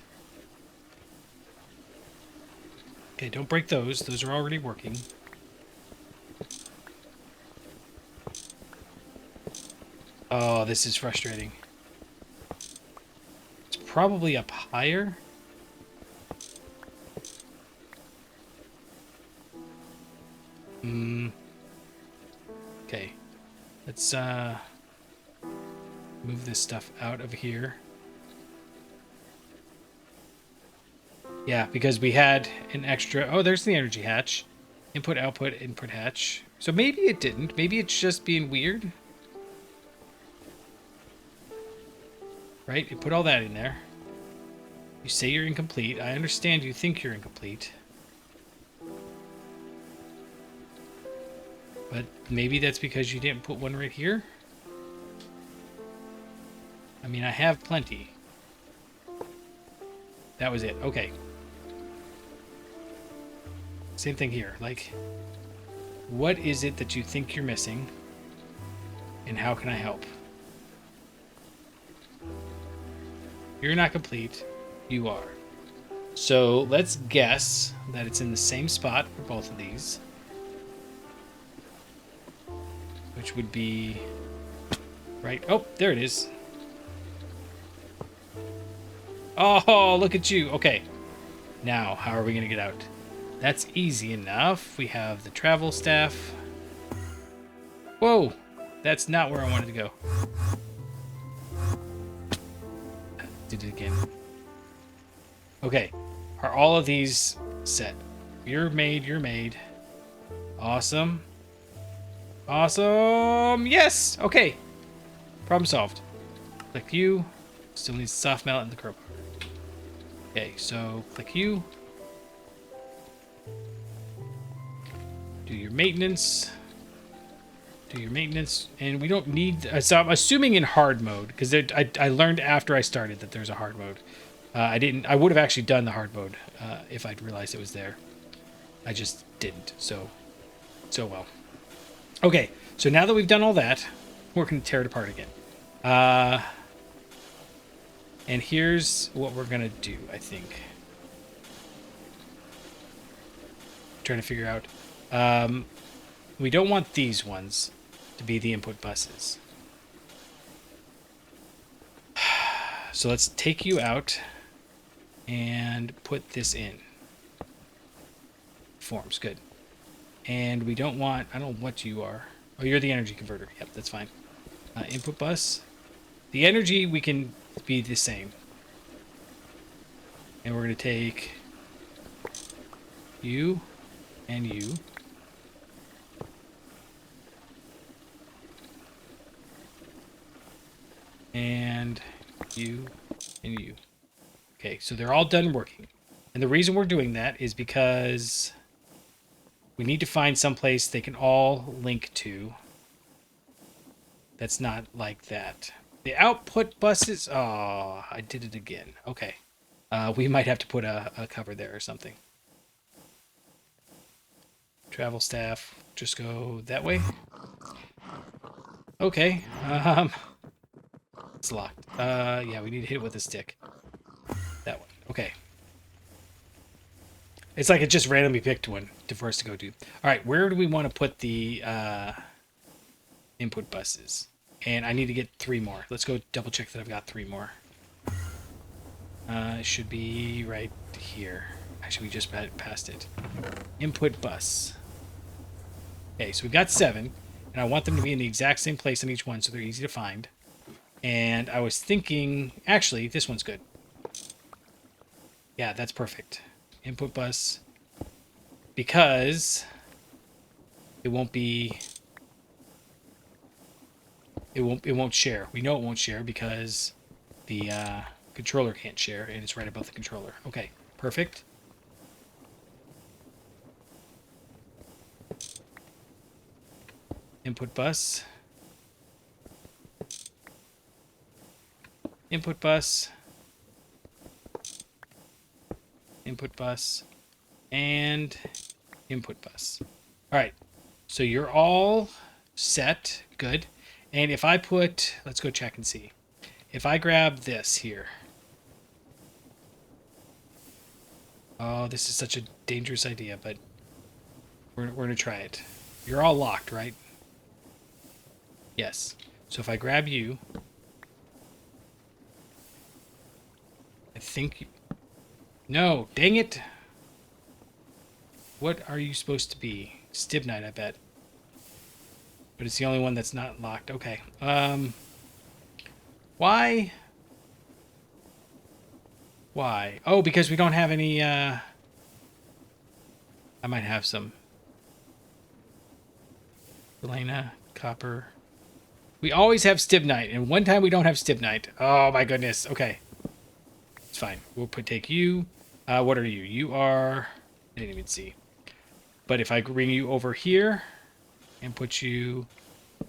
Okay, don't break those. Those are already working. Oh, this is frustrating. It's probably up higher. Okay. Let's move this stuff out of here. Yeah, because we had an extra... Oh, there's the energy hatch. Input, output, input hatch. So maybe it didn't. Maybe it's just being weird. right? You put all that in there. You say you're incomplete. I understand you think you're incomplete. But maybe that's because you didn't put one right here? I mean, I have plenty. That was it. Okay. Same thing here. Like, what is it that you think you're missing? And how can I help? You're not complete. You are. So let's guess that it's in the same spot for both of these. Which would be right. Oh, there it is. Oh, look at you. Okay. Now, how are we going to get out? That's easy enough. We have the travel staff. Whoa. That's not where I wanted to go. Did it again. Okay. Are all of these set? You're made. You're made. Awesome. Awesome. Yes. Okay. Problem solved. Click you. Still needs soft melt in the crowbar. Okay, so click you. Do your maintenance. Do your maintenance. And we don't need... so I'm assuming in hard mode, because I learned after I started that there's a hard mode. I would have actually done the hard mode if I'd realized it was there. I just didn't. So well. Okay, so now that we've done all that, we're going to tear it apart again. And here's what we're going to do, I think. Trying to figure out. We don't want these ones to be the input buses. So let's take you out and put this in. Forms, good. And we don't want, I don't know what you are. Oh, you're the energy converter. Yep, that's fine. Input bus. The energy we can be the same. And we're going to take you and you. And you and you. Okay, so they're all done working. And the reason we're doing that is because we need to find someplace they can all link to that's not like that. The output buses... Oh, I did it again. Okay. We might have to put a cover there or something. Travel staff. Just go that way. Okay. It's locked. Yeah, we need to hit it with a stick. That one. Okay. It's like it just randomly picked one for us to go to. All right, where do we want to put the input buses? And I need to get 3 more. Let's go double check that I've got 3 more. It should be right here. Actually, we just passed it. Input bus. Okay, so we've got 7. And I want them to be in the exact same place on each one so they're easy to find. And I was thinking... Actually, this one's good. Yeah, that's perfect. Input bus. Because it won't be... It won't share. We know it won't share because the controller can't share, and it's right above the controller. Okay, perfect. Input bus. Input bus. Input bus. And input bus. All right, so you're all set. Good. And if I put, let's go check and see. If I grab this here. Oh, this is such a dangerous idea, but we're going to try it. You're all locked, right? Yes. So if I grab you, I think... No, dang it. What are you supposed to be? Stibnite, I bet. But it's the only one that's not locked. Okay. Why? Why? Oh, because we don't have any, I might have some. Elena, copper. We always have stibnite, and one time we don't have stibnite. Oh my goodness. Okay. It's fine. We'll take you. What are you? You are... I didn't even see. But if I bring you over here and put you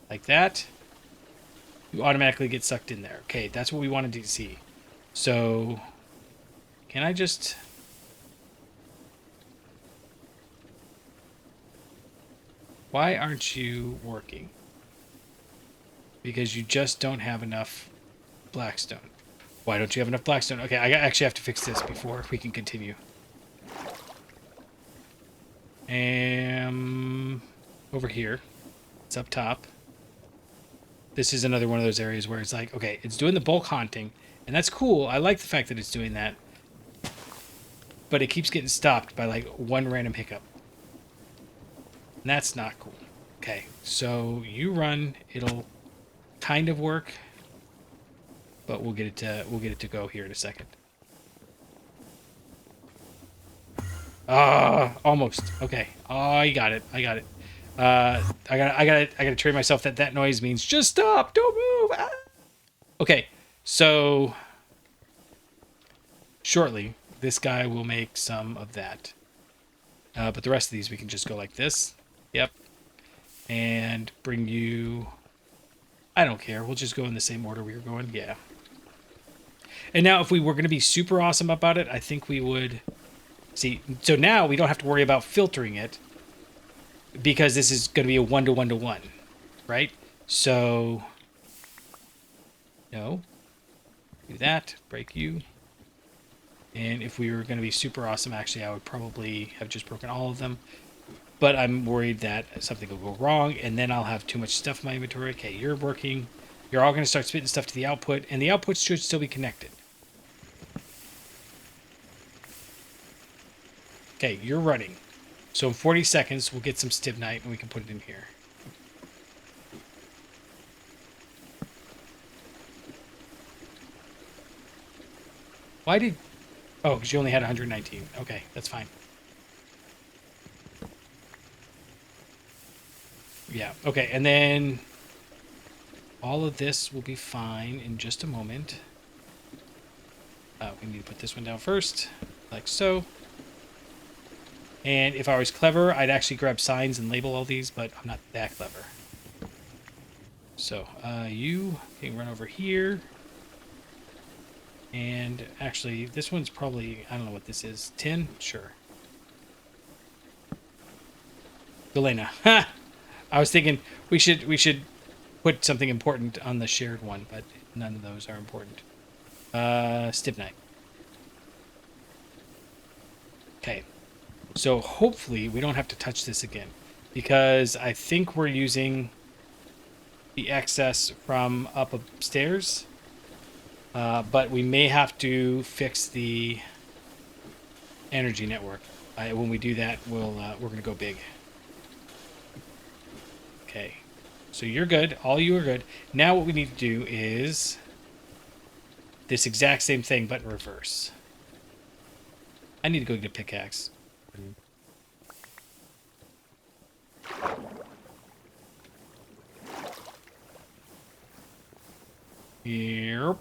like that, you automatically get sucked in there. Okay, that's what we wanted to see. So, can I just... Why aren't you working? Because you just don't have enough blackstone. Why don't you have enough blackstone? Okay, I actually have to fix this before we can continue. And over here, it's up top. This is another one of those areas where it's like, okay, it's doing the bulk haunting, and that's cool. I like the fact that it's doing that, but it keeps getting stopped by like one random hiccup. And that's not cool. Okay, so you run, it'll kind of work, but we'll get it to go here in a second. Almost. Okay. Oh, you got it. I got it. I gotta train myself that noise means just stop, don't move. Ah! Okay, so shortly this guy will make some of that, but the rest of these we can just go like this. Yep, and bring you. I don't care. We'll just go in the same order we were going. Yeah. And now, if we were going to be super awesome about it, I think we would. See, so now we don't have to worry about filtering it because this is going to be a 1-to-1-to-1, right? So, no. Do that. Break you. And if we were going to be super awesome, actually, I would probably have just broken all of them. But I'm worried that something will go wrong, and then I'll have too much stuff in my inventory. Okay, you're working. You're all going to start spitting stuff to the output, and the output should still be connected. Okay, you're running. So in 40 seconds, we'll get some stibnite, and we can put it in here. Why did... Oh, because you only had 119. Okay, that's fine. Yeah, okay, and then all of this will be fine in just a moment. We need to put this one down first, like so. And if I was clever, I'd actually grab signs and label all these, but I'm not that clever. So, you can run over here. And actually, this one's probably, I don't know what this is. 10? Sure. Galena. Ha! I was thinking we should put something important on the shared one, but none of those are important. Stibnite. Okay. So hopefully we don't have to touch this again, because I think we're using the excess from up upstairs, but we may have to fix the energy network. When we do that, we're gonna go big. Okay, so you're good. All you are good. Now what we need to do is this exact same thing, but in reverse. I need to go get a pickaxe. Yep.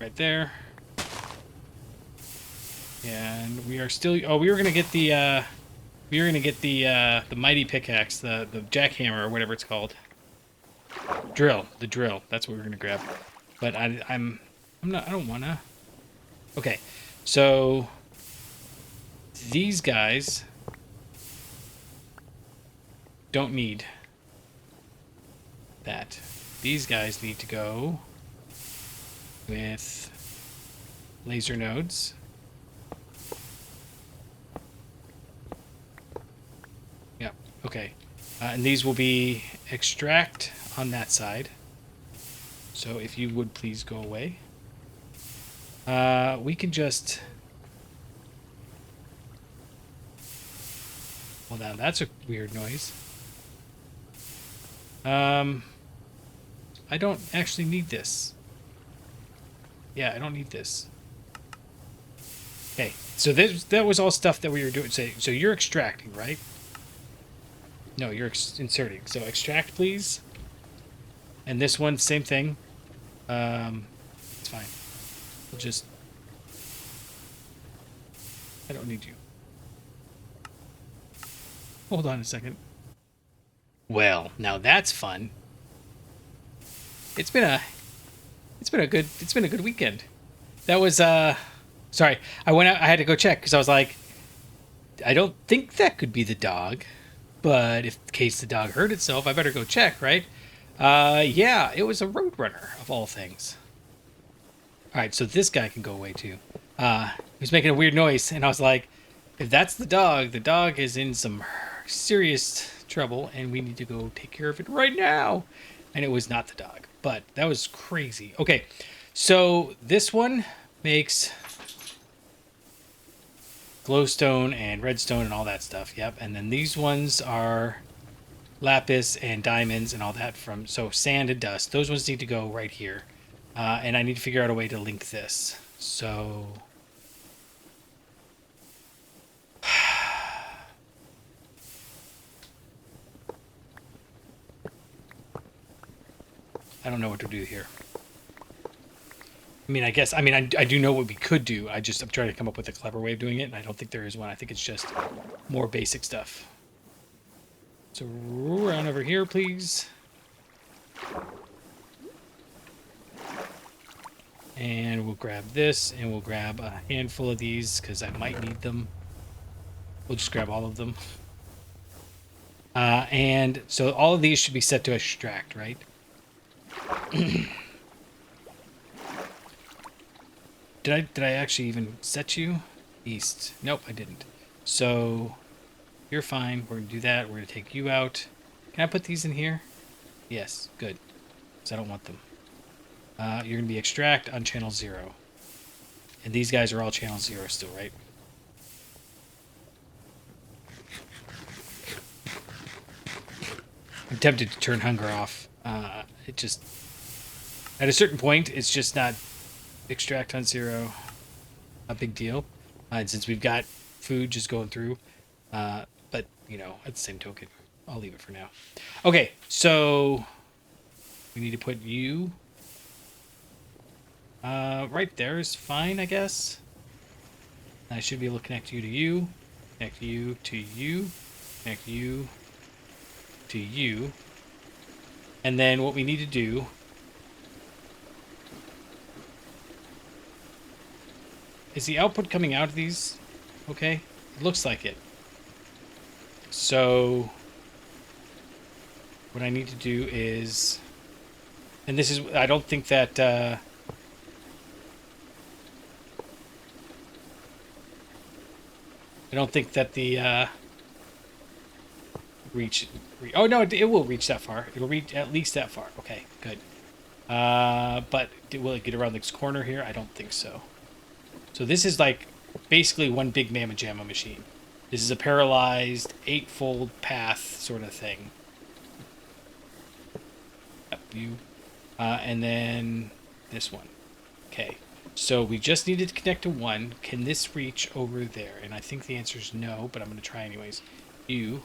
Right there. And we are still... Oh, we were gonna get the mighty pickaxe, the jackhammer or whatever it's called. Drill, the drill. That's what we're gonna grab. But I don't wanna. Okay, so these guys don't need that. These guys need to go with laser nodes. Yep, okay. And these will be extract on that side. So if you would please go away. We can just... Well, now that's a weird noise. I don't actually need this. Yeah, I don't need this. Okay, so that was all stuff that we were doing. So you're extracting, right? No, you're inserting. So extract, please. And this one, same thing. It's fine. We'll just... I don't need you. Hold on a second. Well, now that's fun. It's been a good weekend. That was sorry. I went out, I had to go check because I was like, I don't think that could be the dog, but if in case the dog hurt itself, I better go check, right? Yeah, it was a roadrunner of all things. All right, so this guy can go away too. He was making a weird noise, and I was like, if that's the dog is in some serious trouble, and we need to go take care of it right now. And it was not the dog, but that was crazy. Okay, so this one makes glowstone and redstone and all that stuff. Yep, and then these ones are lapis and diamonds and all that from, so sand and dust. Those ones need to go right here. And I need to figure out a way to link this. So... I don't know what to do here. I mean, I guess, I do know what we could do. I'm trying to come up with a clever way of doing it, and I don't think there is one. I think it's just more basic stuff. So run over here, please. And we'll grab this, and we'll grab a handful of these, because I might need them. We'll just grab all of them. And so all of these should be set to extract, right? Did I actually even set you? East. Nope, I didn't. So you're fine. We're going to do that. We're going to take you out. Can I put these in here? Yes, good. Because I don't want them. You're going to be extract on channel 0. And these guys are all channel 0 still, right? I'm tempted to turn hunger off. It just... At a certain point, it's just not extract on 0. A big deal. And since we've got food just going through. But, you know, at the same token, I'll leave it for now. Okay, so... We need to put you... right there is fine, I guess. I should be able to connect you to you. Connect you to you. Connect you to you. And then what we need to do... Is the output coming out of these? Okay. It looks like it. So... What I need to do is... And this is... I don't think that... I don't think that the... Oh, no, it will reach that far. It'll reach at least that far. Okay, good. But will it get around this corner here? I don't think so. So this is like basically one big mamma jamma machine. This is a paralyzed 8-fold path sort of thing. Yep, you. And then this one. Okay. So we just needed to connect to one. Can this reach over there? And I think the answer is no, but I'm going to try anyways. You.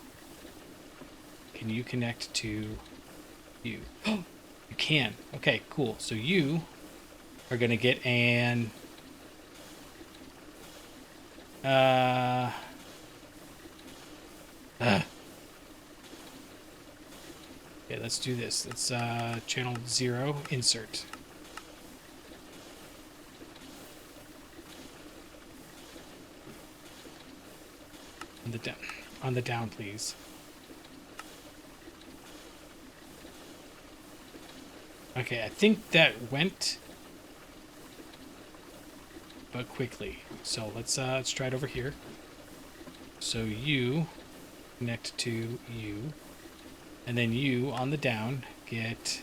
Can you connect to you? Oh, you can. Okay, cool. So you are going to get an... Okay, let's do this. Let's channel 0, insert. On the down, please. Okay, I think that went, but quickly. So let's try it over here. So you connect to you, and then you on the down get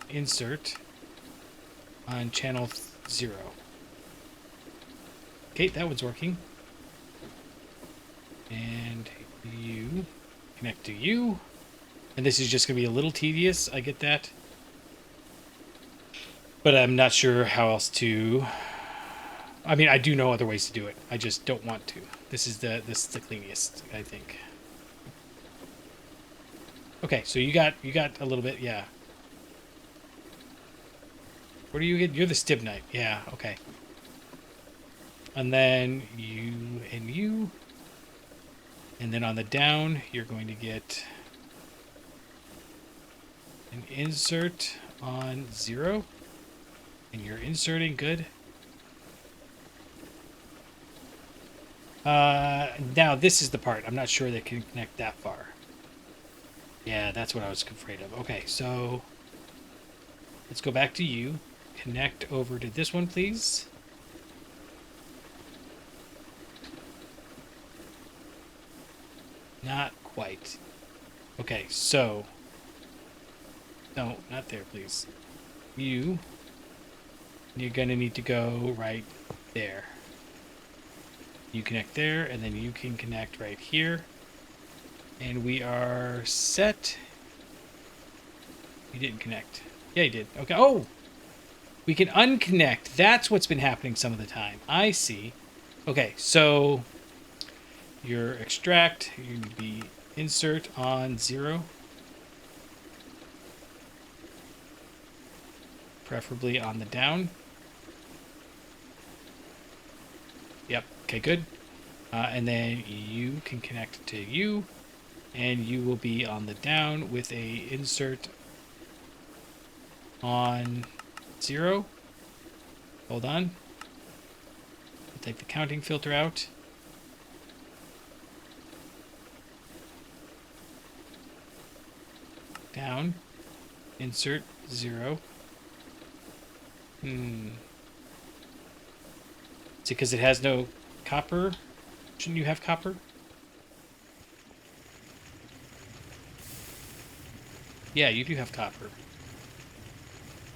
insert on channel 0. Okay, that one's working. And you connect to you. And this is just going to be a little tedious, I get that. But I'm not sure how else to... I mean, I do know other ways to do it. I just don't want to. This is the cleanest, I think. Okay, so you got a little bit, yeah. What do you get? You're the stibnite. Yeah, okay. And then you and you. And then on the down, you're going to get an insert on 0. And you're inserting, good. Now this is the part. I'm not sure they can connect that far. Yeah, that's what I was afraid of. Okay, so let's go back to you. Connect over to this one, please. Not quite. Okay, so... No, not there, please. You're gonna need to go right there. You connect there, and then you can connect right here. And we are set. You didn't connect. Yeah, you did. Okay. Oh! We can unconnect. That's what's been happening some of the time. I see. Okay, so your extract, you need to be insert on 0. Preferably on the down. Yep. Okay, good. And then you can connect to you, and you will be on the down with a insert on 0. Hold on. I'll take the counting filter out. Down. Insert 0. See, because it has no copper. Shouldn't you have copper? Yeah, you do have copper.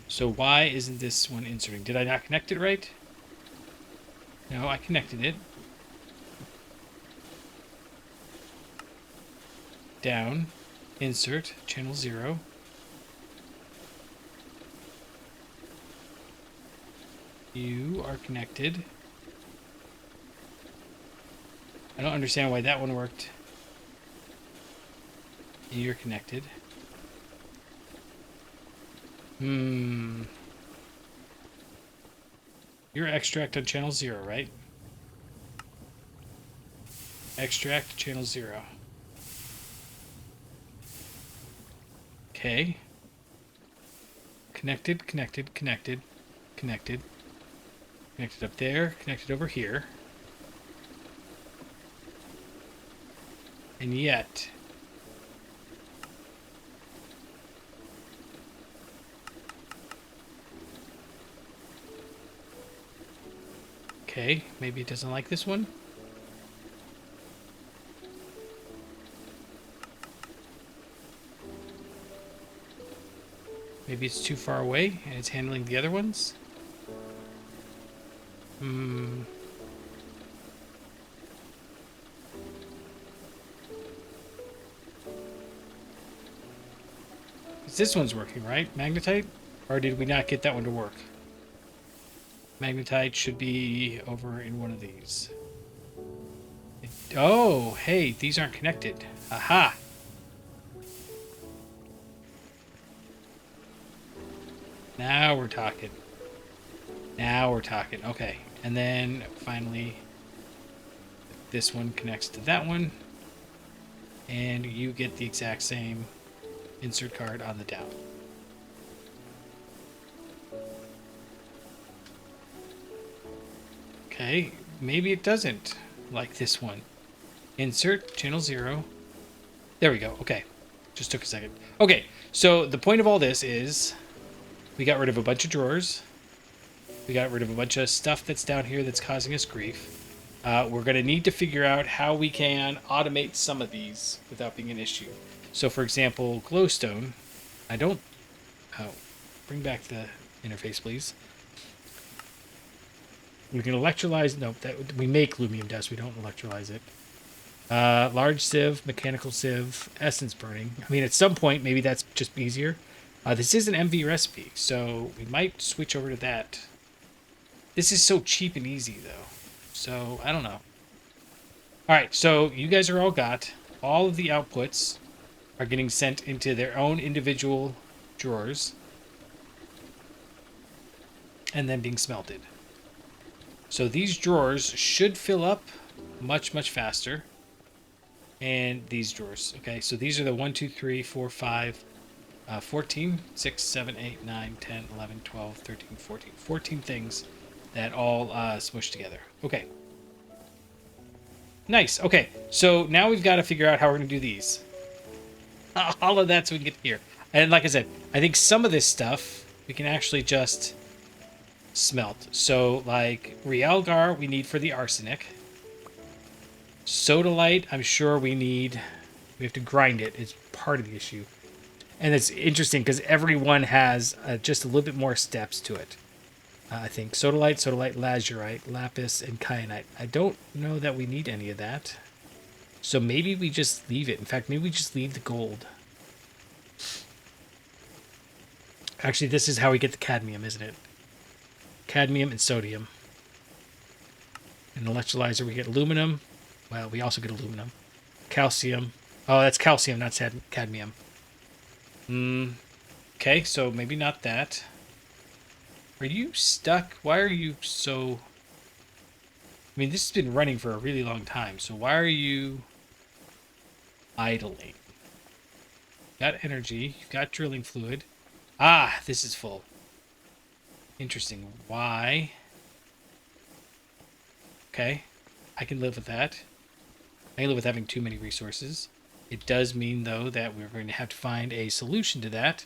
So why isn't this one inserting? Did I not connect it right? No, I connected it. Down. Insert. Channel 0. You are connected. I don't understand why that one worked. You're connected. You're extract on channel 0, right? Extract channel 0. Okay. Connected, connected, connected, connected. Connected up there, connected over here. And yet... Okay, maybe it doesn't like this one. Maybe it's too far away and it's handling the other ones. This one's working, right? Magnetite? Or did we not get that one to work? Magnetite should be over in one of these. Oh, hey, these aren't connected. Aha! Now we're talking. Now we're talking. Okay. And then finally, this one connects to that one. And you get the exact same insert card on the down. Okay. Maybe it doesn't like this one. Insert channel 0. There we go. Okay. Just took a second. Okay. So the point of all this is we got rid of a bunch of drawers. We got rid of a bunch of stuff that's down here that's causing us grief. We're going to need to figure out how we can automate some of these without being an issue. So, for example, glowstone. I don't... Oh, bring back the interface, please. We can electrolyze... No, we make lumium dust. We don't electrolyze it. Large sieve, mechanical sieve, essence burning. I mean, at some point, maybe that's just easier. This is an MV recipe, so we might switch over to that. This is so cheap and easy, though. So, I don't know. Alright, so you guys are all got all of the outputs are getting sent into their own individual drawers and then being smelted. So these drawers should fill up much, much faster. And these drawers. Okay, so these are the 1, 2, 3, 4, 5, 14, 6, 7, 8, 9, 10, 11, 12, 13, 14. 14 things that all smush together. Okay. Nice. Okay, so now we've got to figure out how we're going to do these. All of that so we can get here. And like I said, I think some of this stuff we can actually just smelt. So like Realgar we need for the arsenic. Sodalite, I'm sure we have to grind it. It's part of the issue. And it's interesting because everyone has just a little bit more steps to it. I think sodalite, lazurite, lapis, and kyanite. I don't know that we need any of that. So maybe we just leave it. In fact, maybe we just leave the gold. Actually, this is how we get the cadmium, isn't it? Cadmium and sodium. In electrolyzer, we get aluminum. Well, we also get aluminum. Calcium. Oh, that's calcium, not cadmium. Okay, so maybe not that. Are you stuck? Why are you so... I mean, this has been running for a really long time, so why are you idling? You've got energy. You've got drilling fluid. Ah, this is full. Interesting. Why? Okay, I can live with that. I can live with having too many resources. It does mean, though, that we're going to have to find a solution to that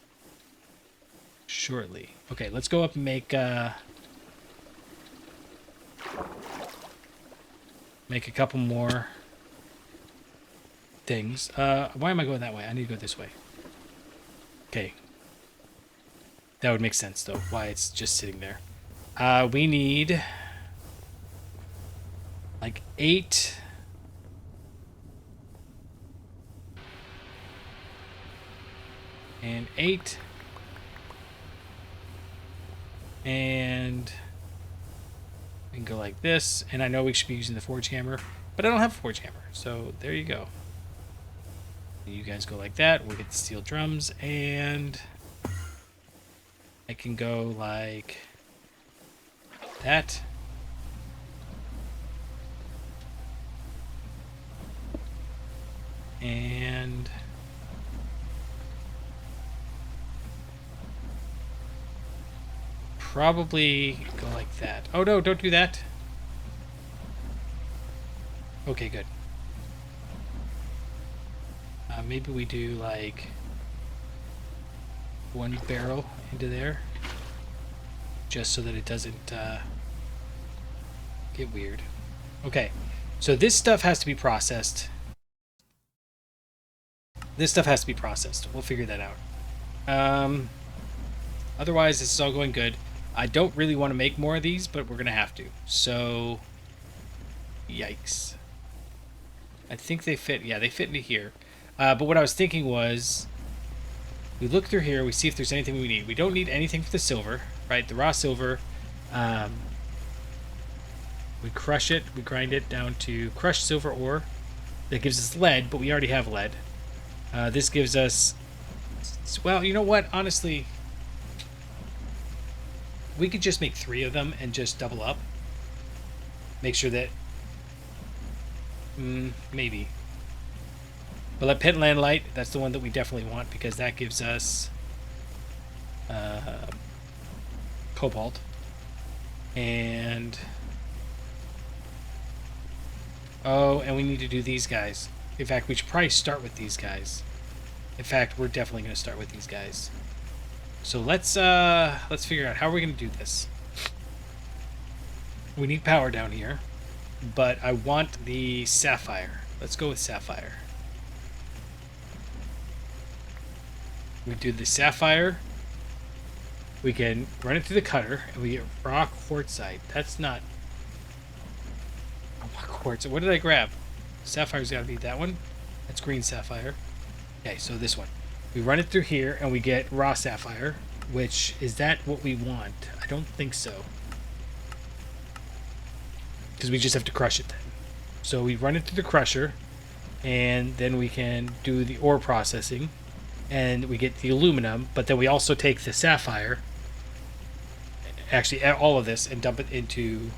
shortly. Okay, let's go up and make a couple more things. Why am I going that way? I need to go this way. Okay. That would make sense, though, why it's just sitting there. We need like 8... and 8, and we can go like this, and I know we should be using the forge hammer, but I don't have a forge hammer, so there you go. You guys go like that, we'll get the steel drums, and I can go like that. And probably go like that. Oh no, don't do that. Okay, good. Maybe we do like 1 barrel into there, just so that it doesn't get weird. Okay, so this stuff has to be processed. This stuff has to be processed. We'll figure that out. Otherwise, this is all going good. I don't really want to make more of these, but we're going to have to. So, yikes. I think they fit. Yeah, they fit into here. But what I was thinking was, we look through here, we see if there's anything we need. We don't need anything for the silver, right? The raw silver. We crush it. We grind it down to crushed silver ore. That gives us lead, but we already have lead. This gives us... Well, you know what? Honestly... We could just make 3 of them and just double up. Make sure that... maybe. But like Pentland Light, that's the one that we definitely want because that gives us... cobalt. And... Oh, and we need to do these guys. In fact, we should probably start with these guys. In fact, we're definitely going to start with these guys. So let's figure out how we're going to do this. We need power down here, but I want the sapphire. Let's go with sapphire. We do the sapphire. We can run it through the cutter, and we get raw quartzite. That's not... I want quartz. What did I grab? Sapphire's got to be that one. That's green sapphire. Okay, so this one. We run it through here, and we get raw sapphire, which, is that what we want? I don't think so. Because we just have to crush it then. So we run it through the crusher, and then we can do the ore processing, and we get the aluminum, but then we also take the sapphire, actually all of this, and dump it into...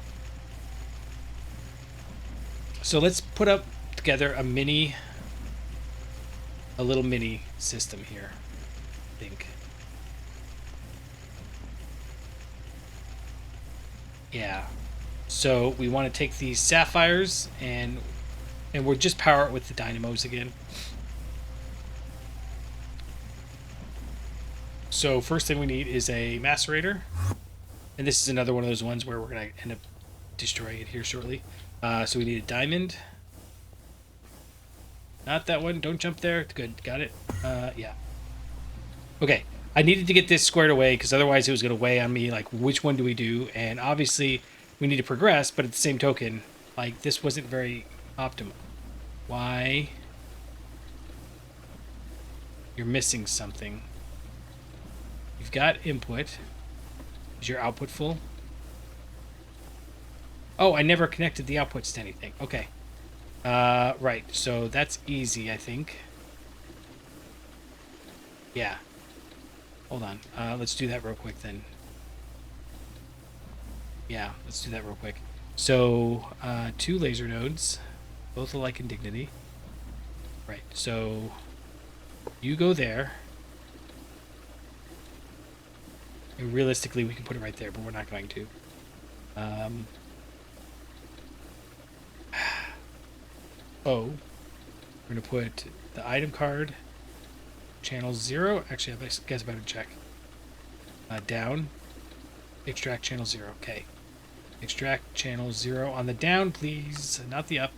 So let's put up together a little mini system here, I think. Yeah. So we want to take these sapphires and we'll just power it with the dynamos again. So first thing we need is a macerator. And this is another one of those ones where we're going to end up destroying it here shortly. So we need a diamond. Not that one. Don't jump there. Good. Got it. Yeah. Okay. I needed to get this squared away because otherwise it was going to weigh on me. Like, which one do we do? And obviously we need to progress, but at the same token, like, this wasn't very optimal. Why? You're missing something. You've got input. Is your output full? Oh, I never connected the outputs to anything. Okay. Right. So that's easy, I think. Yeah. Hold on. Let's do that real quick then. Yeah, let's do that real quick. So, 2 laser nodes, both alike in dignity. Right. So, you go there. And realistically, we can put it right there, but we're not going to. Oh, we're going to put the item card, channel 0. Actually, I guess I better check. Down. Extract channel 0. Okay. Extract channel 0 on the down, please. Not the up.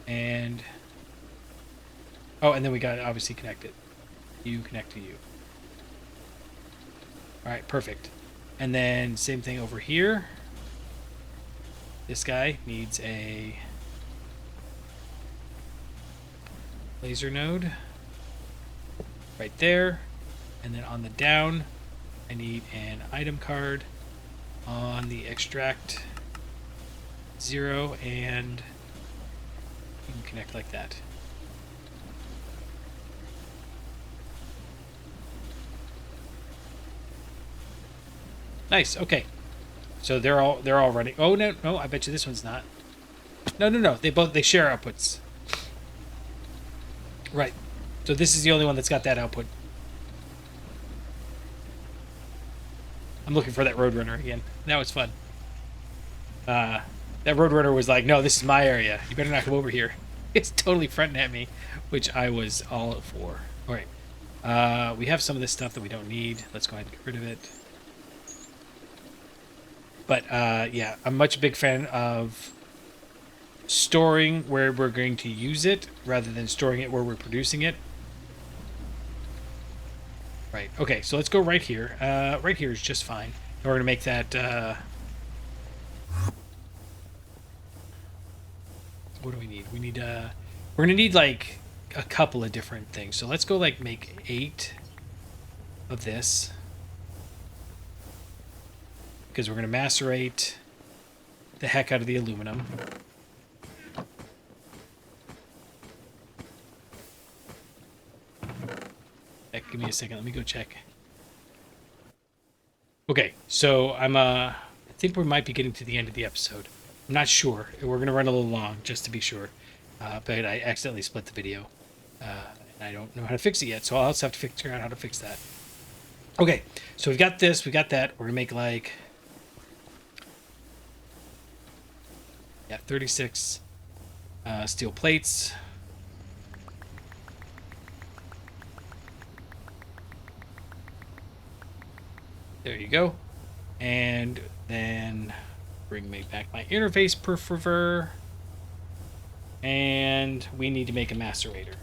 And... oh, and then we got to obviously connect it. You connect to you. Alright, perfect. And then same thing over here. This guy needs a laser node right there. And then on the down, I need an item card on the extract 0, and you can connect like that. Nice. Okay. So they're all running. Oh no, I bet you this one's not. No. They share outputs. Right. So this is the only one that's got that output. I'm looking for that Roadrunner again. That was fun. That Roadrunner was like, no, this is my area. You better not come over here. It's totally fronting at me, which I was all for. All right. We have some of this stuff that we don't need. Let's go ahead and get rid of it. But, yeah, I'm much a big fan of storing where we're going to use it rather than storing it where we're producing it. Right. Okay, so let's go right here. Right here is just fine. And we're going to make that... what do we need? We need... we're going to need, like, a couple of different things. So let's go, like, make 8 of this. Because we're going to macerate the heck out of the aluminum. Heck, give me a second. Let me go check. Okay, so I think we might be getting to the end of the episode. I'm not sure. We're going to run a little long, just to be sure. But I accidentally split the video. And I don't know how to fix it yet, so I'll also have to figure out how to fix that. Okay, so we've got this, we got that. We're going to make, like... yeah, 36 steel plates. There you go. And then bring me back my interface perforator. And we need to make a macerator,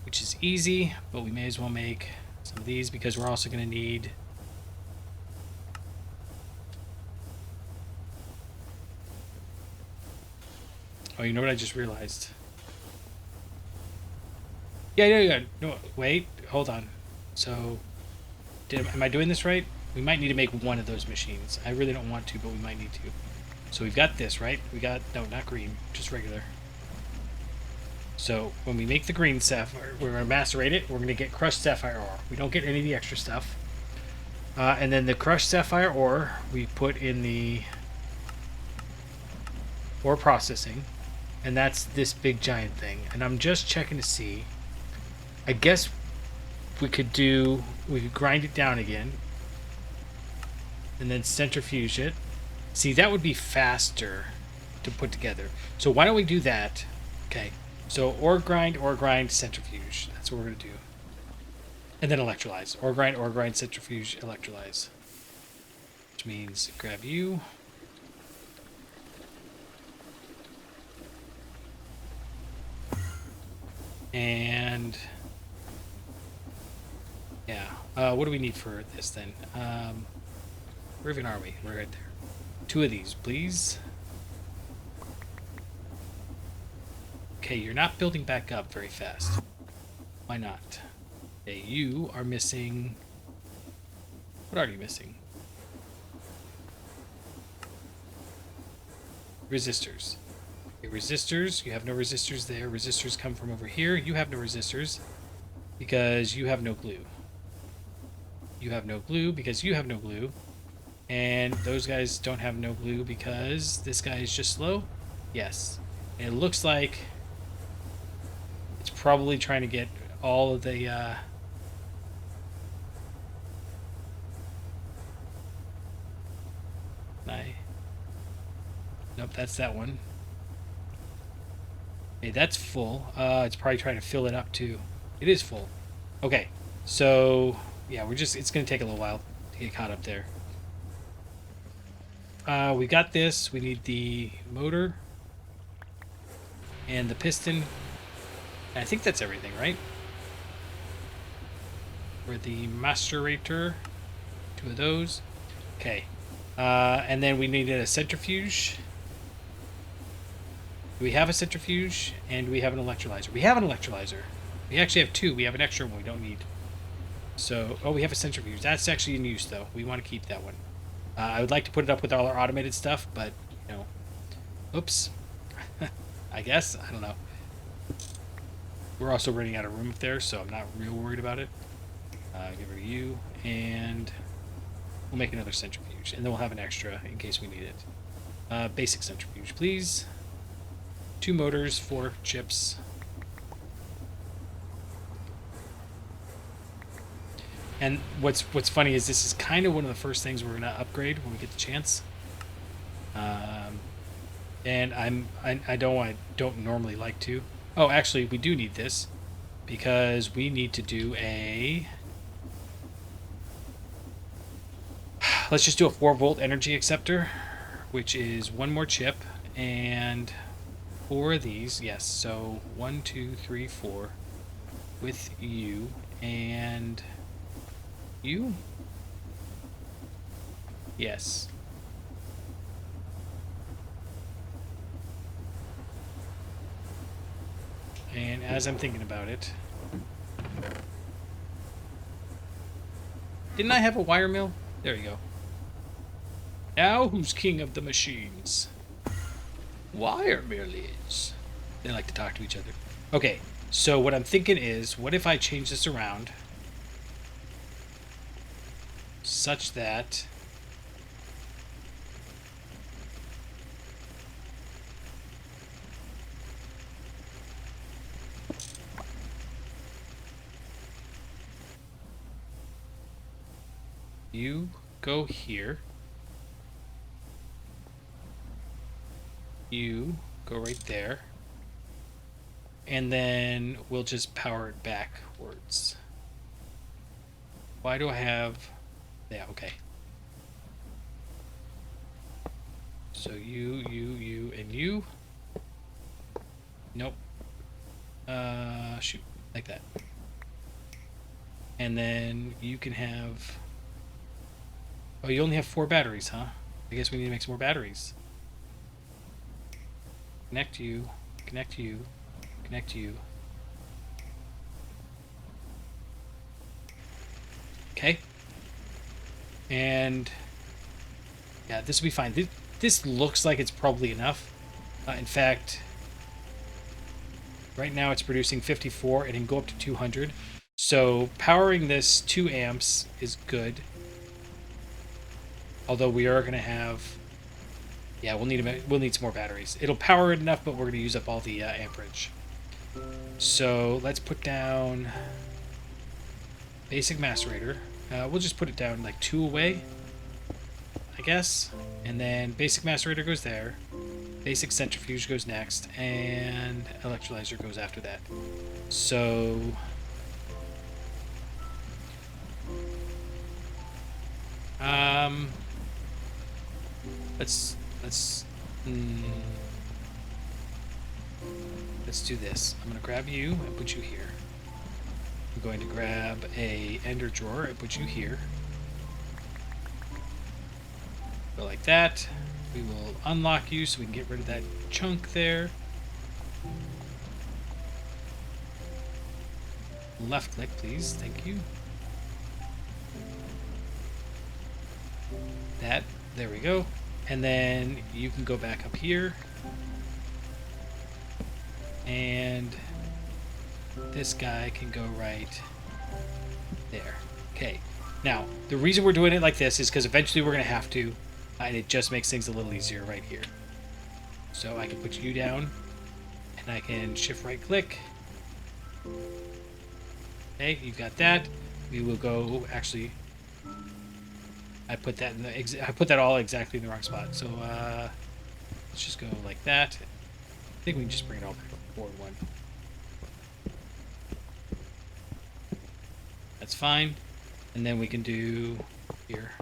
which is easy, but we may as well make some of these because we're also going to need... oh, you know what I just realized? Yeah. No, wait, hold on. So... am I doing this right? We might need to make one of those machines. I really don't want to, but we might need to. So we've got this, right? We got... no, not green. Just regular. So when we make the green sapphire, we're going to macerate it. We're going to get crushed sapphire ore. We don't get any of the extra stuff. And then the crushed sapphire ore we put in the ore processing. And that's this big giant thing. And I'm just checking to see. I guess we could grind it down again. And then centrifuge it. See, that would be faster to put together. So why don't we do that? Okay. So ore grind, centrifuge. That's what we're going to do. And then electrolyze. Ore grind, centrifuge, electrolyze. Which means grab you. And yeah, what do we need for this then? Where even are we? We're right there. 2 of these, please. Okay, you're not building back up very fast. Why not? Okay, you are missing. What are you missing? Resistors. Okay, resistors. You have no resistors there. Resistors come from over here. You have no resistors because you have no glue. You have no glue because you have no glue. And those guys don't have no glue because this guy is just slow. Yes. And it looks like it's probably trying to get all of the nope, that's that one. Okay, that's full. It's probably trying to fill it up too. It is full. Okay, so yeah, it's gonna take a little while to get caught up there. We got this. We need the motor and the piston. And I think that's everything, right? For the macerator, 2 of those. Okay. And then we needed a centrifuge. We have a centrifuge and we have an electrolyzer. We have an electrolyzer. We actually have 2. We have an extra one we don't need. So, oh, we have a centrifuge. That's actually in use, though. We want to keep that one. I would like to put it up with all our automated stuff, but, you know, oops. I guess. I don't know. We're also running out of room up there, so I'm not real worried about it. Give her to you, and we'll make another centrifuge, and then we'll have an extra in case we need it. Basic centrifuge, please. 2 motors, 4 chips. And what's funny is this is kind of one of the first things we're going to upgrade when we get the chance. And I don't normally like to. Oh, actually, we do need this because we need to do a. Let's just do a 4-volt energy acceptor, which is 1 more chip and 4 of these. Yes, so 1, 2, 3, 4 with you and. You? Yes. And as I'm thinking about it, didn't I have a wire mill? There you go. Now who's king of the machines? Wire mill is. They like to talk to each other. Okay, so what I'm thinking is, what if I change this around? Such that you go here, you go right there, and then we'll just power it backwards. Why do I have... Yeah, okay. So you, and you. Nope. Shoot. Like that. And then you can have... Oh, you only have 4 batteries, huh? I guess we need to make some more batteries. Connect you. Connect you. Connect you. Okay. And yeah, this will be fine. This looks like it's probably enough. In fact, Right now it's producing 54. It can go up to 200. So powering this 2 amps is good. Although we are going to have... Yeah, we'll need some more batteries. It'll power it enough, but we're going to use up all the amperage. So let's put down basic macerator. We'll just put it down like 2 away, I guess. And then basic macerator goes there. Basic centrifuge goes next, and electrolyzer goes after that. So let's do this. I'm going to grab you and put you here. I'm going to grab a ender drawer and put you here. Go like that. We will unlock you so we can get rid of that chunk there. Left click, please. Thank you. That. There we go. And then you can go back up here. And this guy can go right there. Okay. Now, the reason we're doing it like this is because eventually we're going to have to, and it just makes things a little easier right here. So I can put you down, and I can shift right click. Okay, you've got that. We will go, actually, I put that all exactly in the wrong spot. So let's just go like that. I think we can just bring it all back forward one. That's fine. And then we can do here.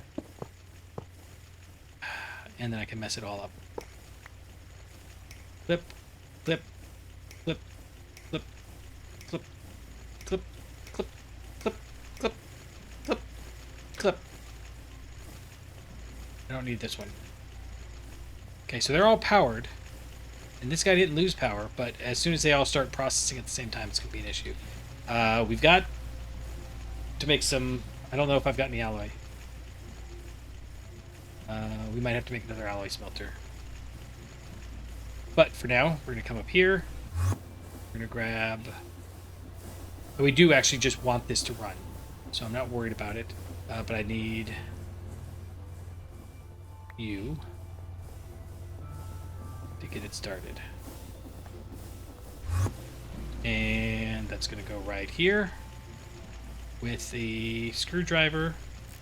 And then I can mess it all up. Clip, clip, clip, clip, clip, clip, clip, clip, clip, clip, clip. I don't need this one. Okay, so they're all powered. And this guy didn't lose power, but as soon as they all start processing at the same time, it's going to be an issue. We've got to make some... I don't know if I've got any alloy. We might have to make another alloy smelter. But for now, we're going to come up here. We're going to grab... We do actually just want this to run, so I'm not worried about it. But I need you to get it started. And that's going to go right here with the screwdriver.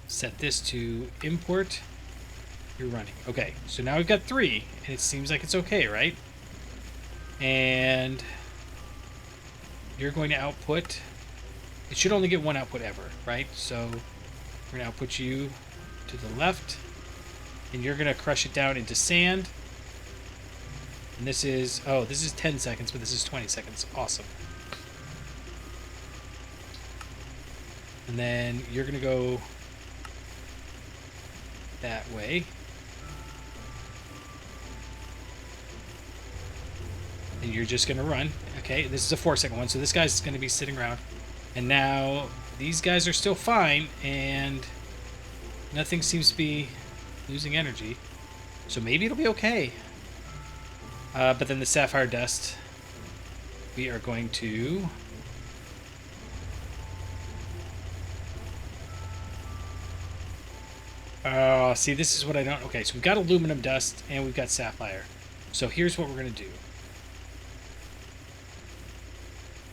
Set this to import. You're running. Okay, so now we've got 3, and it seems like it's okay, right? And you're going to output... It should only get 1 output ever, right? So we're going to output you to the left, and you're going to crush it down into sand. And this is... Oh, this is 10 seconds, but this is 20 seconds. Awesome. And then you're going to go that way. And you're just going to run. Okay, this is a 4-second one, so this guy's going to be sitting around. And now these guys are still fine, and nothing seems to be losing energy. So maybe it'll be okay. But then the sapphire dust, we are going to... Oh, see, this is what I don't... Okay, so we've got aluminum dust, and we've got sapphire. So here's what we're going to do.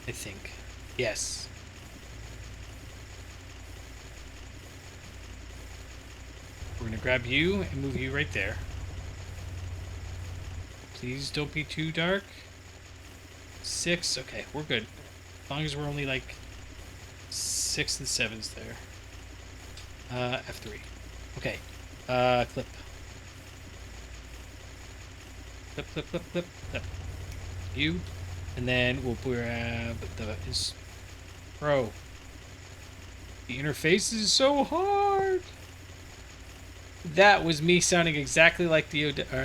I think. Yes. We're going to grab you and move you right there. Please don't be too dark. 6. Okay, we're good. As long as we're only like 6 and 7s there. F3. Okay. Clip. Clip, clip, clip, clip, clip. You. And then we'll grab the... Bro. The interface is so hard. That was me sounding exactly like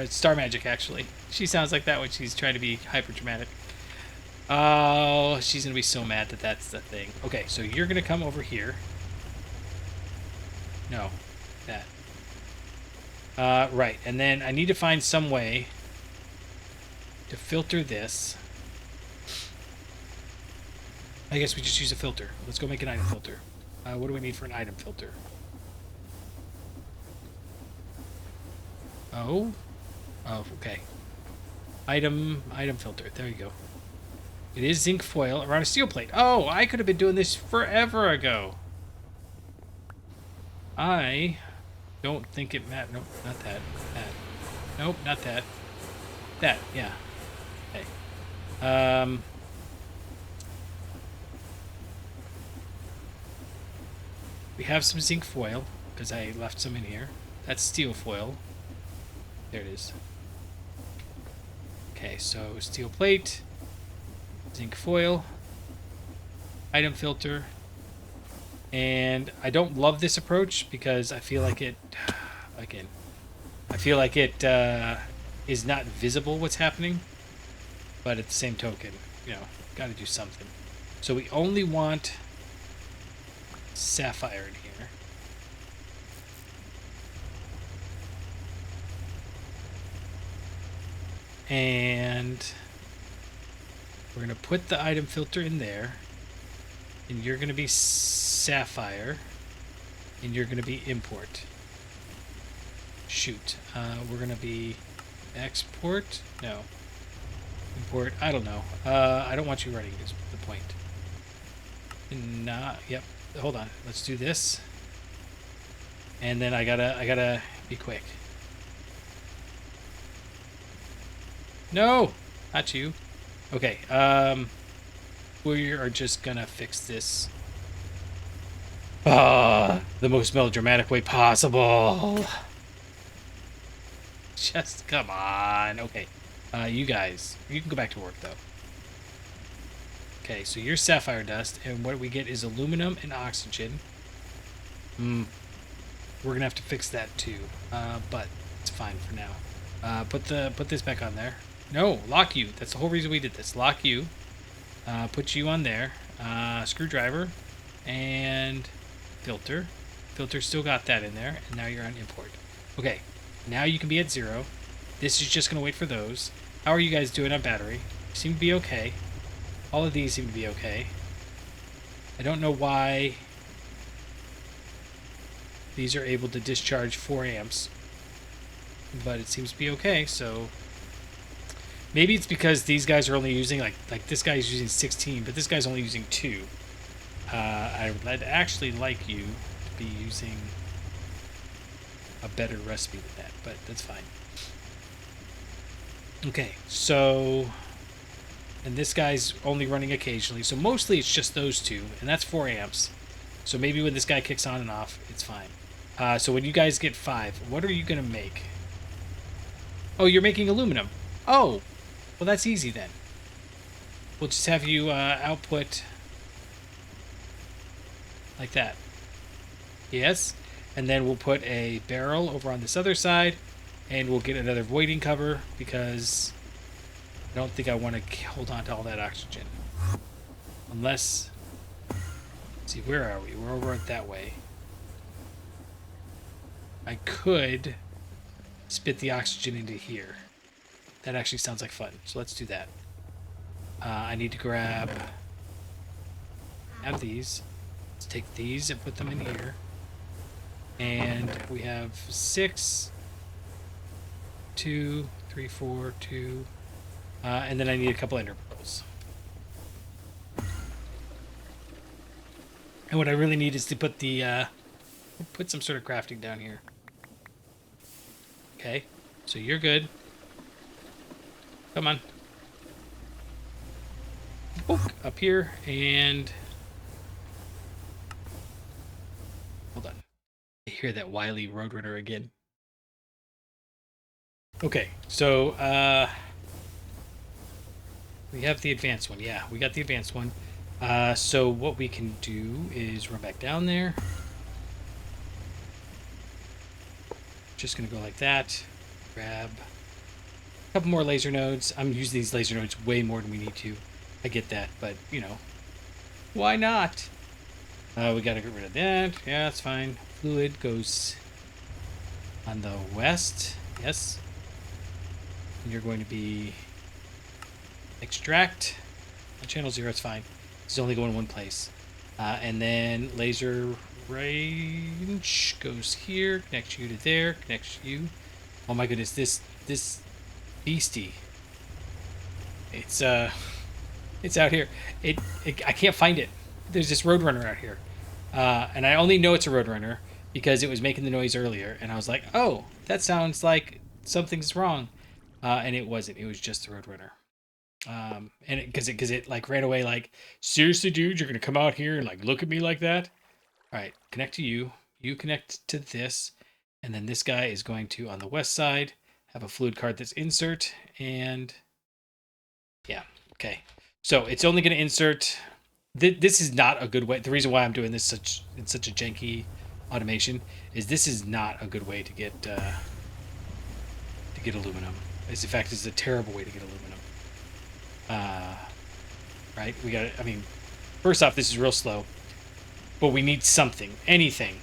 Star Magic, actually. She sounds like that when she's trying to be hyper dramatic. Oh, she's going to be so mad that that's the thing. Okay, so you're going to come over here. No, that. Right, and then I need to find some way to filter this I guess we just use a filter. Let's go make an item filter. What do we need for an item filter? Oh. Oh, okay. Item filter. There you go. It is zinc foil around a steel plate. Oh, I could have been doing this forever ago. I don't think it matters. Nope, not that. That. Nope, not that. That, yeah. Okay. We have some zinc foil, because I left some in here. That's steel foil. There it is. Okay, so steel plate, zinc foil, item filter, and I don't love this approach because I feel like it, again, I feel like it is not visible what's happening, but at the same token, you know, got to do something. So we only want sapphire in here. And we're going to put the item filter in there. And you're going to be sapphire. And you're going to be import. Shoot. We're going to be export? No. Import? I don't know. I don't want you running is the point. Yep. Hold on. Let's do this. And then I gotta be quick. No! Not you. Okay, we are just gonna fix this. The most melodramatic way possible. Just, come on. Okay, you guys, you can go back to work, though. Okay, so you're sapphire dust, and what we get is aluminum and oxygen. We're gonna have to fix that, too, but it's fine for now. Put this back on there. No, lock you. That's the whole reason we did this. Lock you. Put you on there. Screwdriver. And filter. Filter still got that in there. And now you're on import. Okay. Now you can be at 0. This is just going to wait for those. How are you guys doing on battery? You seem to be okay. All of these seem to be okay. I don't know why these are able to discharge 4 amps. But it seems to be okay, so... Maybe it's because these guys are only using, like this guy's using 16, but this guy's only using 2. I'd actually like you to be using a better recipe than that, but that's fine. Okay, so... And this guy's only running occasionally, so mostly it's just those two, and that's 4 amps. So maybe when this guy kicks on and off, it's fine. So when you guys get 5, what are you going to make? Oh, you're making aluminum. Oh! Well, that's easy then. We'll just have you output like that. Yes. And then we'll put a barrel over on this other side, and we'll get another voiding cover because I don't think I want to hold on to all that oxygen. Unless... Let's see, where are we? We're over that way. I could spit the oxygen into here. That actually sounds like fun, so let's do that. I need to grab these. Let's take these and put them in here. And we have 6, 2, 3, 4, 2. And then I need a couple ender pearls. And what I really need is to put the put some sort of crafting down here. Okay, so you're good. Come on. Book up here and hold on. I hear that wily roadrunner again. Okay, so we have the advanced one. Yeah, we got the advanced one. So what we can do is run back down there. Just gonna go like that. Grab a couple more laser nodes. I'm using these laser nodes way more than we need to. I get that, but, you know, why not? We gotta get rid of that. Yeah, that's fine. Fluid goes on the west. Yes. And you're going to be extract. On channel 0, it's fine. It's only going one place. And then laser range goes here, connects you to there, connects you. Oh my goodness, this beastie. It's out here. I can't find it. There's this Roadrunner out here. And I only know it's a Roadrunner because it was making the noise earlier, and I was like, oh, that sounds like something's wrong. And it wasn't. It was just the Roadrunner. And because it like ran away like, seriously, dude, you're gonna come out here and like look at me like that? All right, connect to you. You connect to this, and then this guy is going to, on the west side, have a fluid card that's insert, and yeah, okay. So it's only going to insert. This is not a good way. The reason why I'm doing this in such a janky automation is this is not a good way to get aluminum. As in fact, it's a terrible way to get aluminum. Right? We got. I mean, first off, this is real slow, but we need something, anything.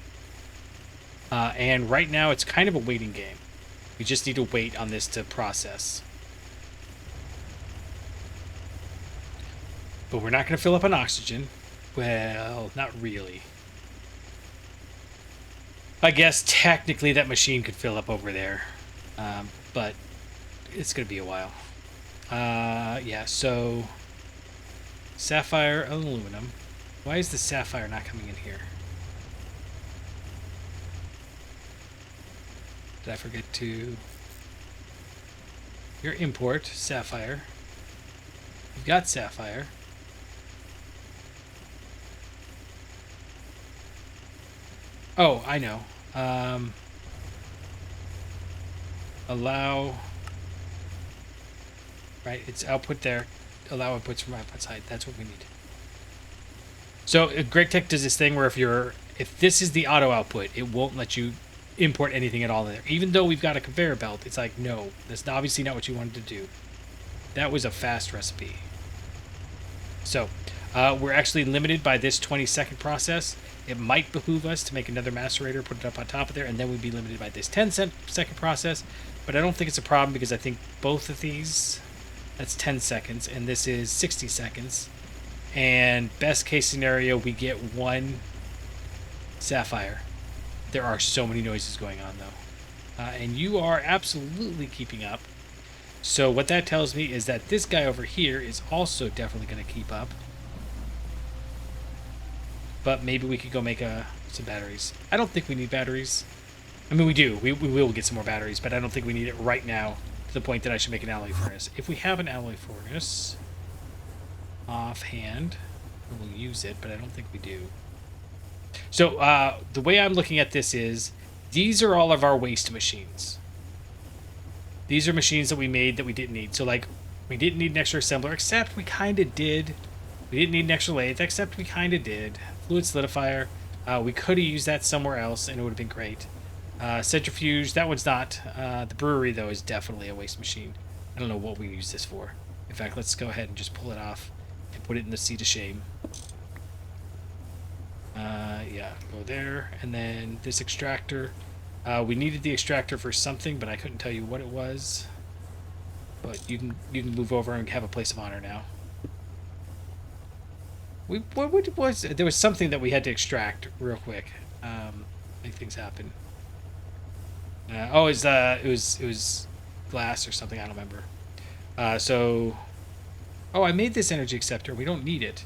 And right now, it's kind of a waiting game. We just need to wait on this to process. But we're not going to fill up on oxygen. Well, not really. I guess technically that machine could fill up over there. But it's going to be a while. Yeah, so sapphire, aluminum. Why is the sapphire not coming in here? Did I forget to... Your import, sapphire. You've got sapphire. Oh, I know. Allow... Right, it's output there. Allow outputs from output side. That's what we need. So GregTech does this thing where if this is the auto output, it won't let you import anything at all in there. Even though we've got a conveyor belt, it's like, no, that's obviously not what you wanted to do. That was a fast recipe. So we're actually limited by this 20-second process. It might behoove us to make another macerator, put it up on top of there, and then we'd be limited by this 10-second process. But I don't think it's a problem because I think both of these, that's 10 seconds, and this is 60 seconds. And best case scenario, we get one sapphire. There are so many noises going on, though. And you are absolutely keeping up. So what that tells me is that this guy over here is also definitely going to keep up. But maybe we could go make some batteries. I don't think we need batteries. I mean, we do. We will get some more batteries, but I don't think we need it right now to the point that I should make an alloy furnace. If we have an alloy furnace offhand, we'll use it, but I don't think we do. So the way I'm looking at this is these are all of our waste machines. These are machines that we made that we didn't need. So, like, we didn't need an extra assembler, except we kind of did. We didn't need an extra lathe, except we kind of did. Fluid solidifier. We could have used that somewhere else, and it would have been great. Centrifuge, that one's not. The brewery, though, is definitely a waste machine. I don't know what we use this for. In fact, let's go ahead and just pull it off and put it in the seat of shame. Yeah, go there. And then this extractor. We needed the extractor for something, but I couldn't tell you what it was. But you can move over and have a place of honor now. What was there was something that we had to extract real quick. Make things happen. Oh, it was glass or something. I don't remember. Oh, I made this energy acceptor. We don't need it,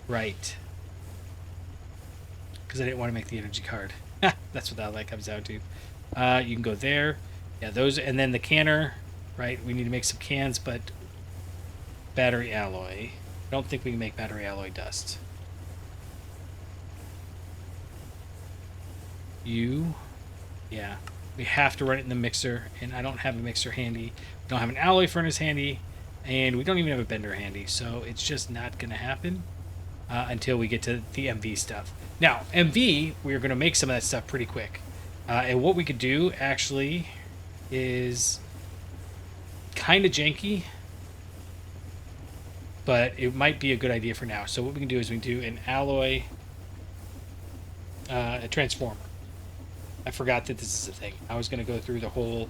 right? Because I didn't want to make the energy card. That's what that comes down to. You can go there. Yeah, those, and then the canner, right? We need to make some cans, but battery alloy. I don't think we can make battery alloy dust. Yeah. We have to run it in the mixer, and I don't have a mixer handy. We don't have an alloy furnace handy, and we don't even have a bender handy, so it's just not going to happen until we get to the MV stuff. Now, MV, we're going to make some of that stuff pretty quick. And what we could do, actually, is kind of janky, but it might be a good idea for now. So what we can do is we can do an alloy, a transformer. I forgot that this is a thing. I was going to go through the whole...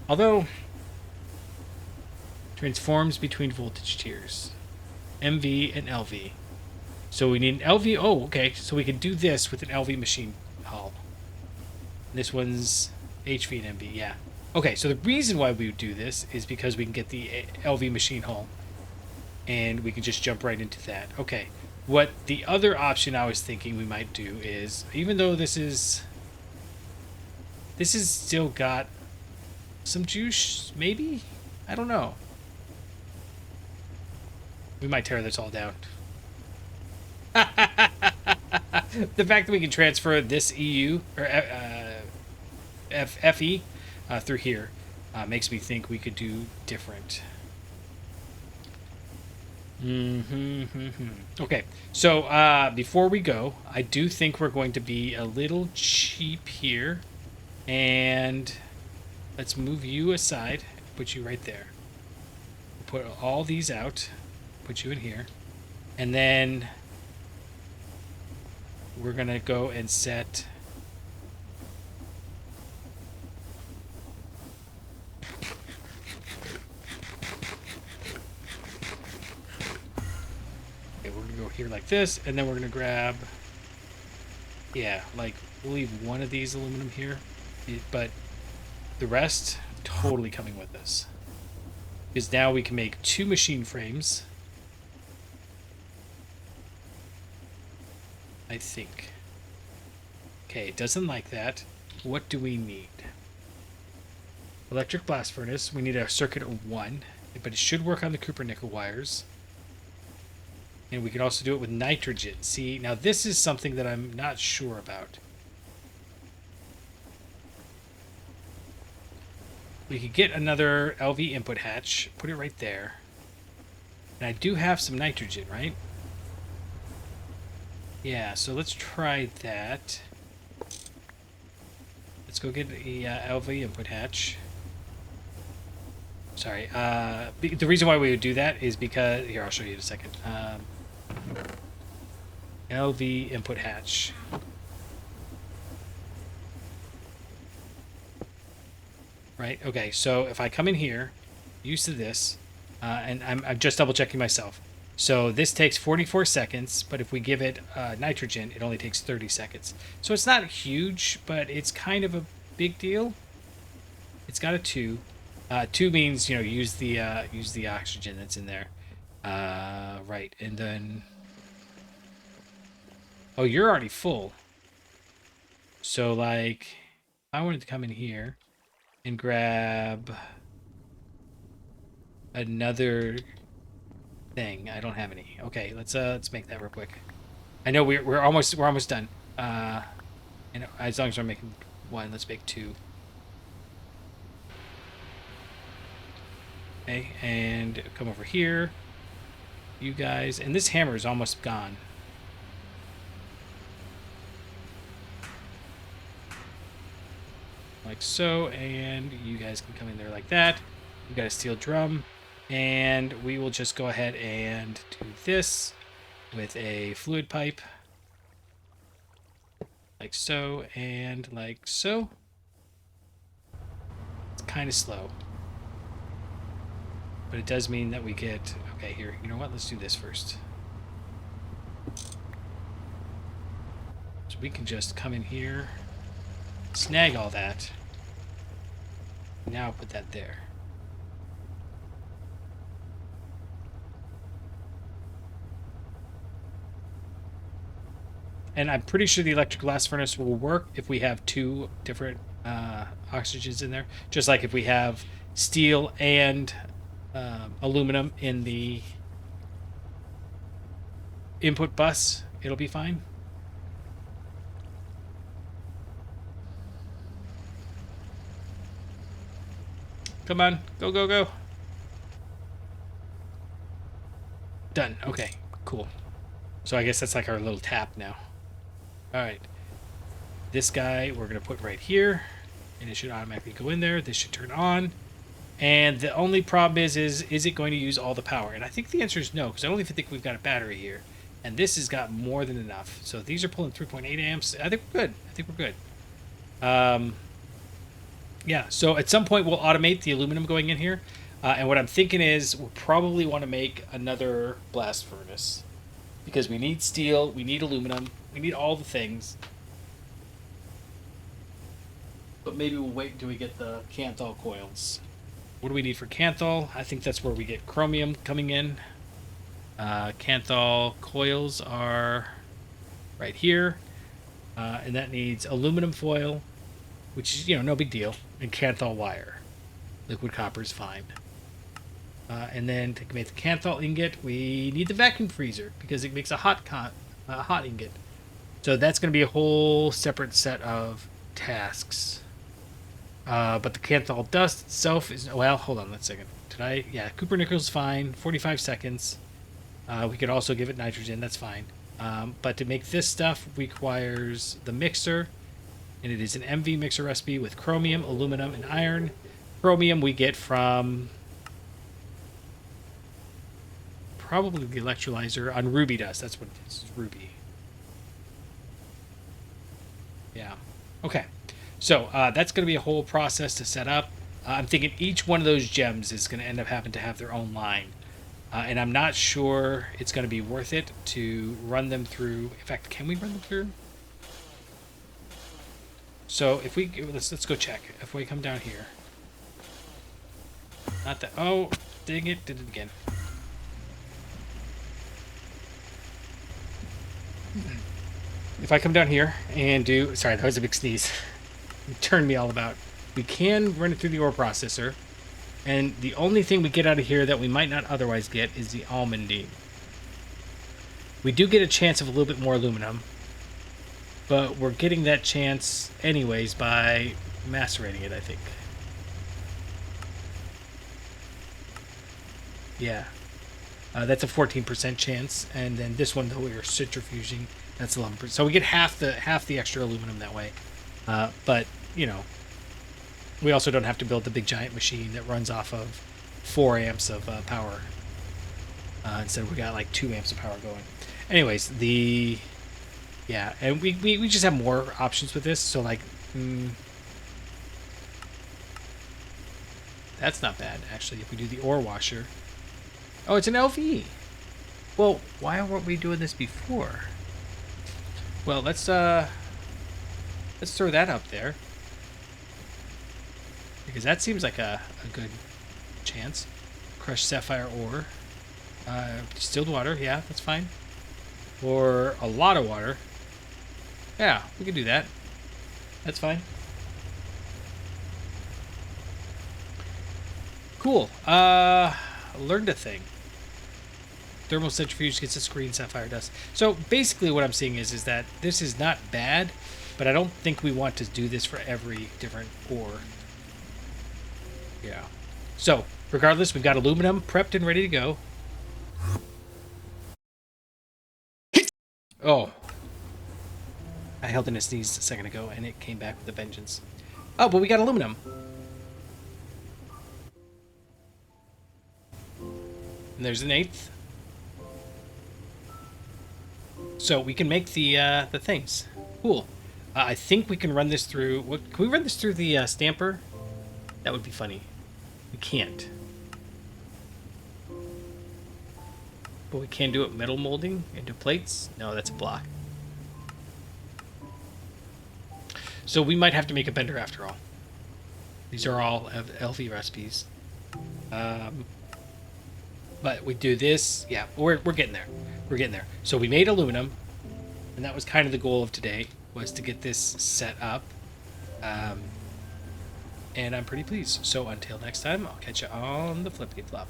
although... Transforms between voltage tiers. MV, and LV. So we need an LV. Oh, okay. So we can do this with an LV machine hull. This one's HV and MV, yeah. Okay, so the reason why we would do this is because we can get the LV machine hull. And we can just jump right into that. Okay. What the other option I was thinking we might do is, even though this is still got some juice, maybe? I don't know. We might tear this all down. The fact that we can transfer this EU, or FE, through here, makes me think we could do different. Okay, so before we go, I do think we're going to be a little cheap here. And let's move you aside, put you right there. Put all these out, put you in here. And then we're going to go and set... Okay, we're going to go here like this, and then we're going to grab... Yeah, like, we'll leave one of these aluminum here, but the rest totally coming with us. Because now we can make 2 machine frames. I think. Okay, it doesn't like that. What do we need? Electric blast furnace. We need a circuit of 1, but it should work on the Cooper nickel wires. And we can also do it with nitrogen. See, now this is something that I'm not sure about. We could get another LV input hatch, put it right there. And I do have some nitrogen, right? Yeah, so let's try that. Let's go get the LV input hatch. Sorry, the reason why we would do that is because... Here, I'll show you in a second. LV input hatch. Right, okay, so if I come in here, use to this, and I'm just double checking myself. So this takes 44 seconds, but if we give it nitrogen, it only takes 30 seconds. So it's not huge, but it's kind of a big deal. It's got a 2. 2 means, you know, use the oxygen that's in there. Right, and then... Oh, you're already full. So, like, I wanted to come in here and grab another thing. I don't have any. Okay, let's make that real quick. I know we're almost done. And as long as we're making 1, let's make 2. Okay, and come over here. You guys, and this hammer is almost gone. Like so, and you guys can come in there like that. You got a steel drum, and we will just go ahead and do this with a fluid pipe. Like so, and like so. It's kind of slow. But it does mean that we get... Okay, here, you know what? Let's do this first. So we can just come in here, snag all that. Now put that there. And I'm pretty sure the electric blast furnace will work if we have 2 different oxygens in there. Just like if we have steel and aluminum in the input bus, it'll be fine. Come on, go, go, go. Done. Okay, cool. So I guess that's like our little tap now. All right. This guy we're going to put right here, and it should automatically go in there. This should turn on. And the only problem is it going to use all the power? And I think the answer is no, because I don't even think we've got a battery here. And this has got more than enough. So these are pulling 3.8 amps. I think we're good. I think we're good. Yeah, so at some point we'll automate the aluminum going in here. And what I'm thinking is we'll probably want to make another blast furnace. Because we need steel, we need aluminum, we need all the things. But maybe we'll wait until we get the Kanthal coils. What do we need for Kanthal? I think that's where we get chromium coming in. Kanthal coils are right here. And that needs aluminum foil, which is, no big deal, and Kanthal wire. Liquid copper is fine. And then to make the Kanthal ingot, we need the vacuum freezer because it makes a hot ingot. So that's going to be a whole separate set of tasks. But the Kanthal dust itself is... Well, hold on, let's second. Yeah, Cooper Nickel's fine. 45 seconds. We could also give it nitrogen. That's fine. But to make this stuff requires the mixer. And it is an MV mixer recipe with chromium, aluminum, and iron. Chromium we get from... probably the electrolyzer on ruby dust. That's what it is. Ruby. Yeah. Okay. So that's going to be a whole process to set up. I'm thinking each one of those gems is going to end up having to have their own line. And I'm not sure it's going to be worth it to run them through. In fact, can we run them through? So if we... Let's go check. If we come down here. Not that... Oh, dang it. Did it again. If I come down here and do... Sorry, that was a big sneeze. It turned me all about. We can run it through the ore processor. And the only thing we get out of here that we might not otherwise get is the almandine. We do get a chance of a little bit more aluminum. But we're getting that chance anyways by macerating it, I think. Yeah. That's a 14% chance. And then this one, though, we are centrifuging. That's 11%. So we get half the extra aluminum that way. But, we also don't have to build the big giant machine that runs off of 4 amps of power. Instead, we got like 2 amps of power going. Anyways, yeah, and we just have more options with this. So, like, that's not bad, actually, if we do the ore washer. Oh, it's an LV. Well, why weren't we doing this before? Well, let's throw that up there. Because that seems like a good chance. Crushed sapphire ore. Distilled water, yeah, that's fine. Or a lot of water. Yeah, we can do that. That's fine. Cool. Learned a thing. Thermal centrifuge gets us green sapphire dust. So basically what I'm seeing is that this is not bad, but I don't think we want to do this for every different ore. Yeah. So, regardless, we've got aluminum prepped and ready to go. Oh. I held in a sneeze a second ago, and it came back with a vengeance. Oh, but we got aluminum. And there's an 8th. So we can make the things. Cool. I think we can run this through... Can we run this through the stamper? That would be funny. We can't. But we can do it metal molding into plates? No, that's a block. So we might have to make a bender after all. These are all LV recipes. But we do this. Yeah, we're getting there. We're getting there. So we made aluminum. And that was kind of the goal of today, was to get this set up. And I'm pretty pleased. So until next time, I'll catch you on the flippity flop.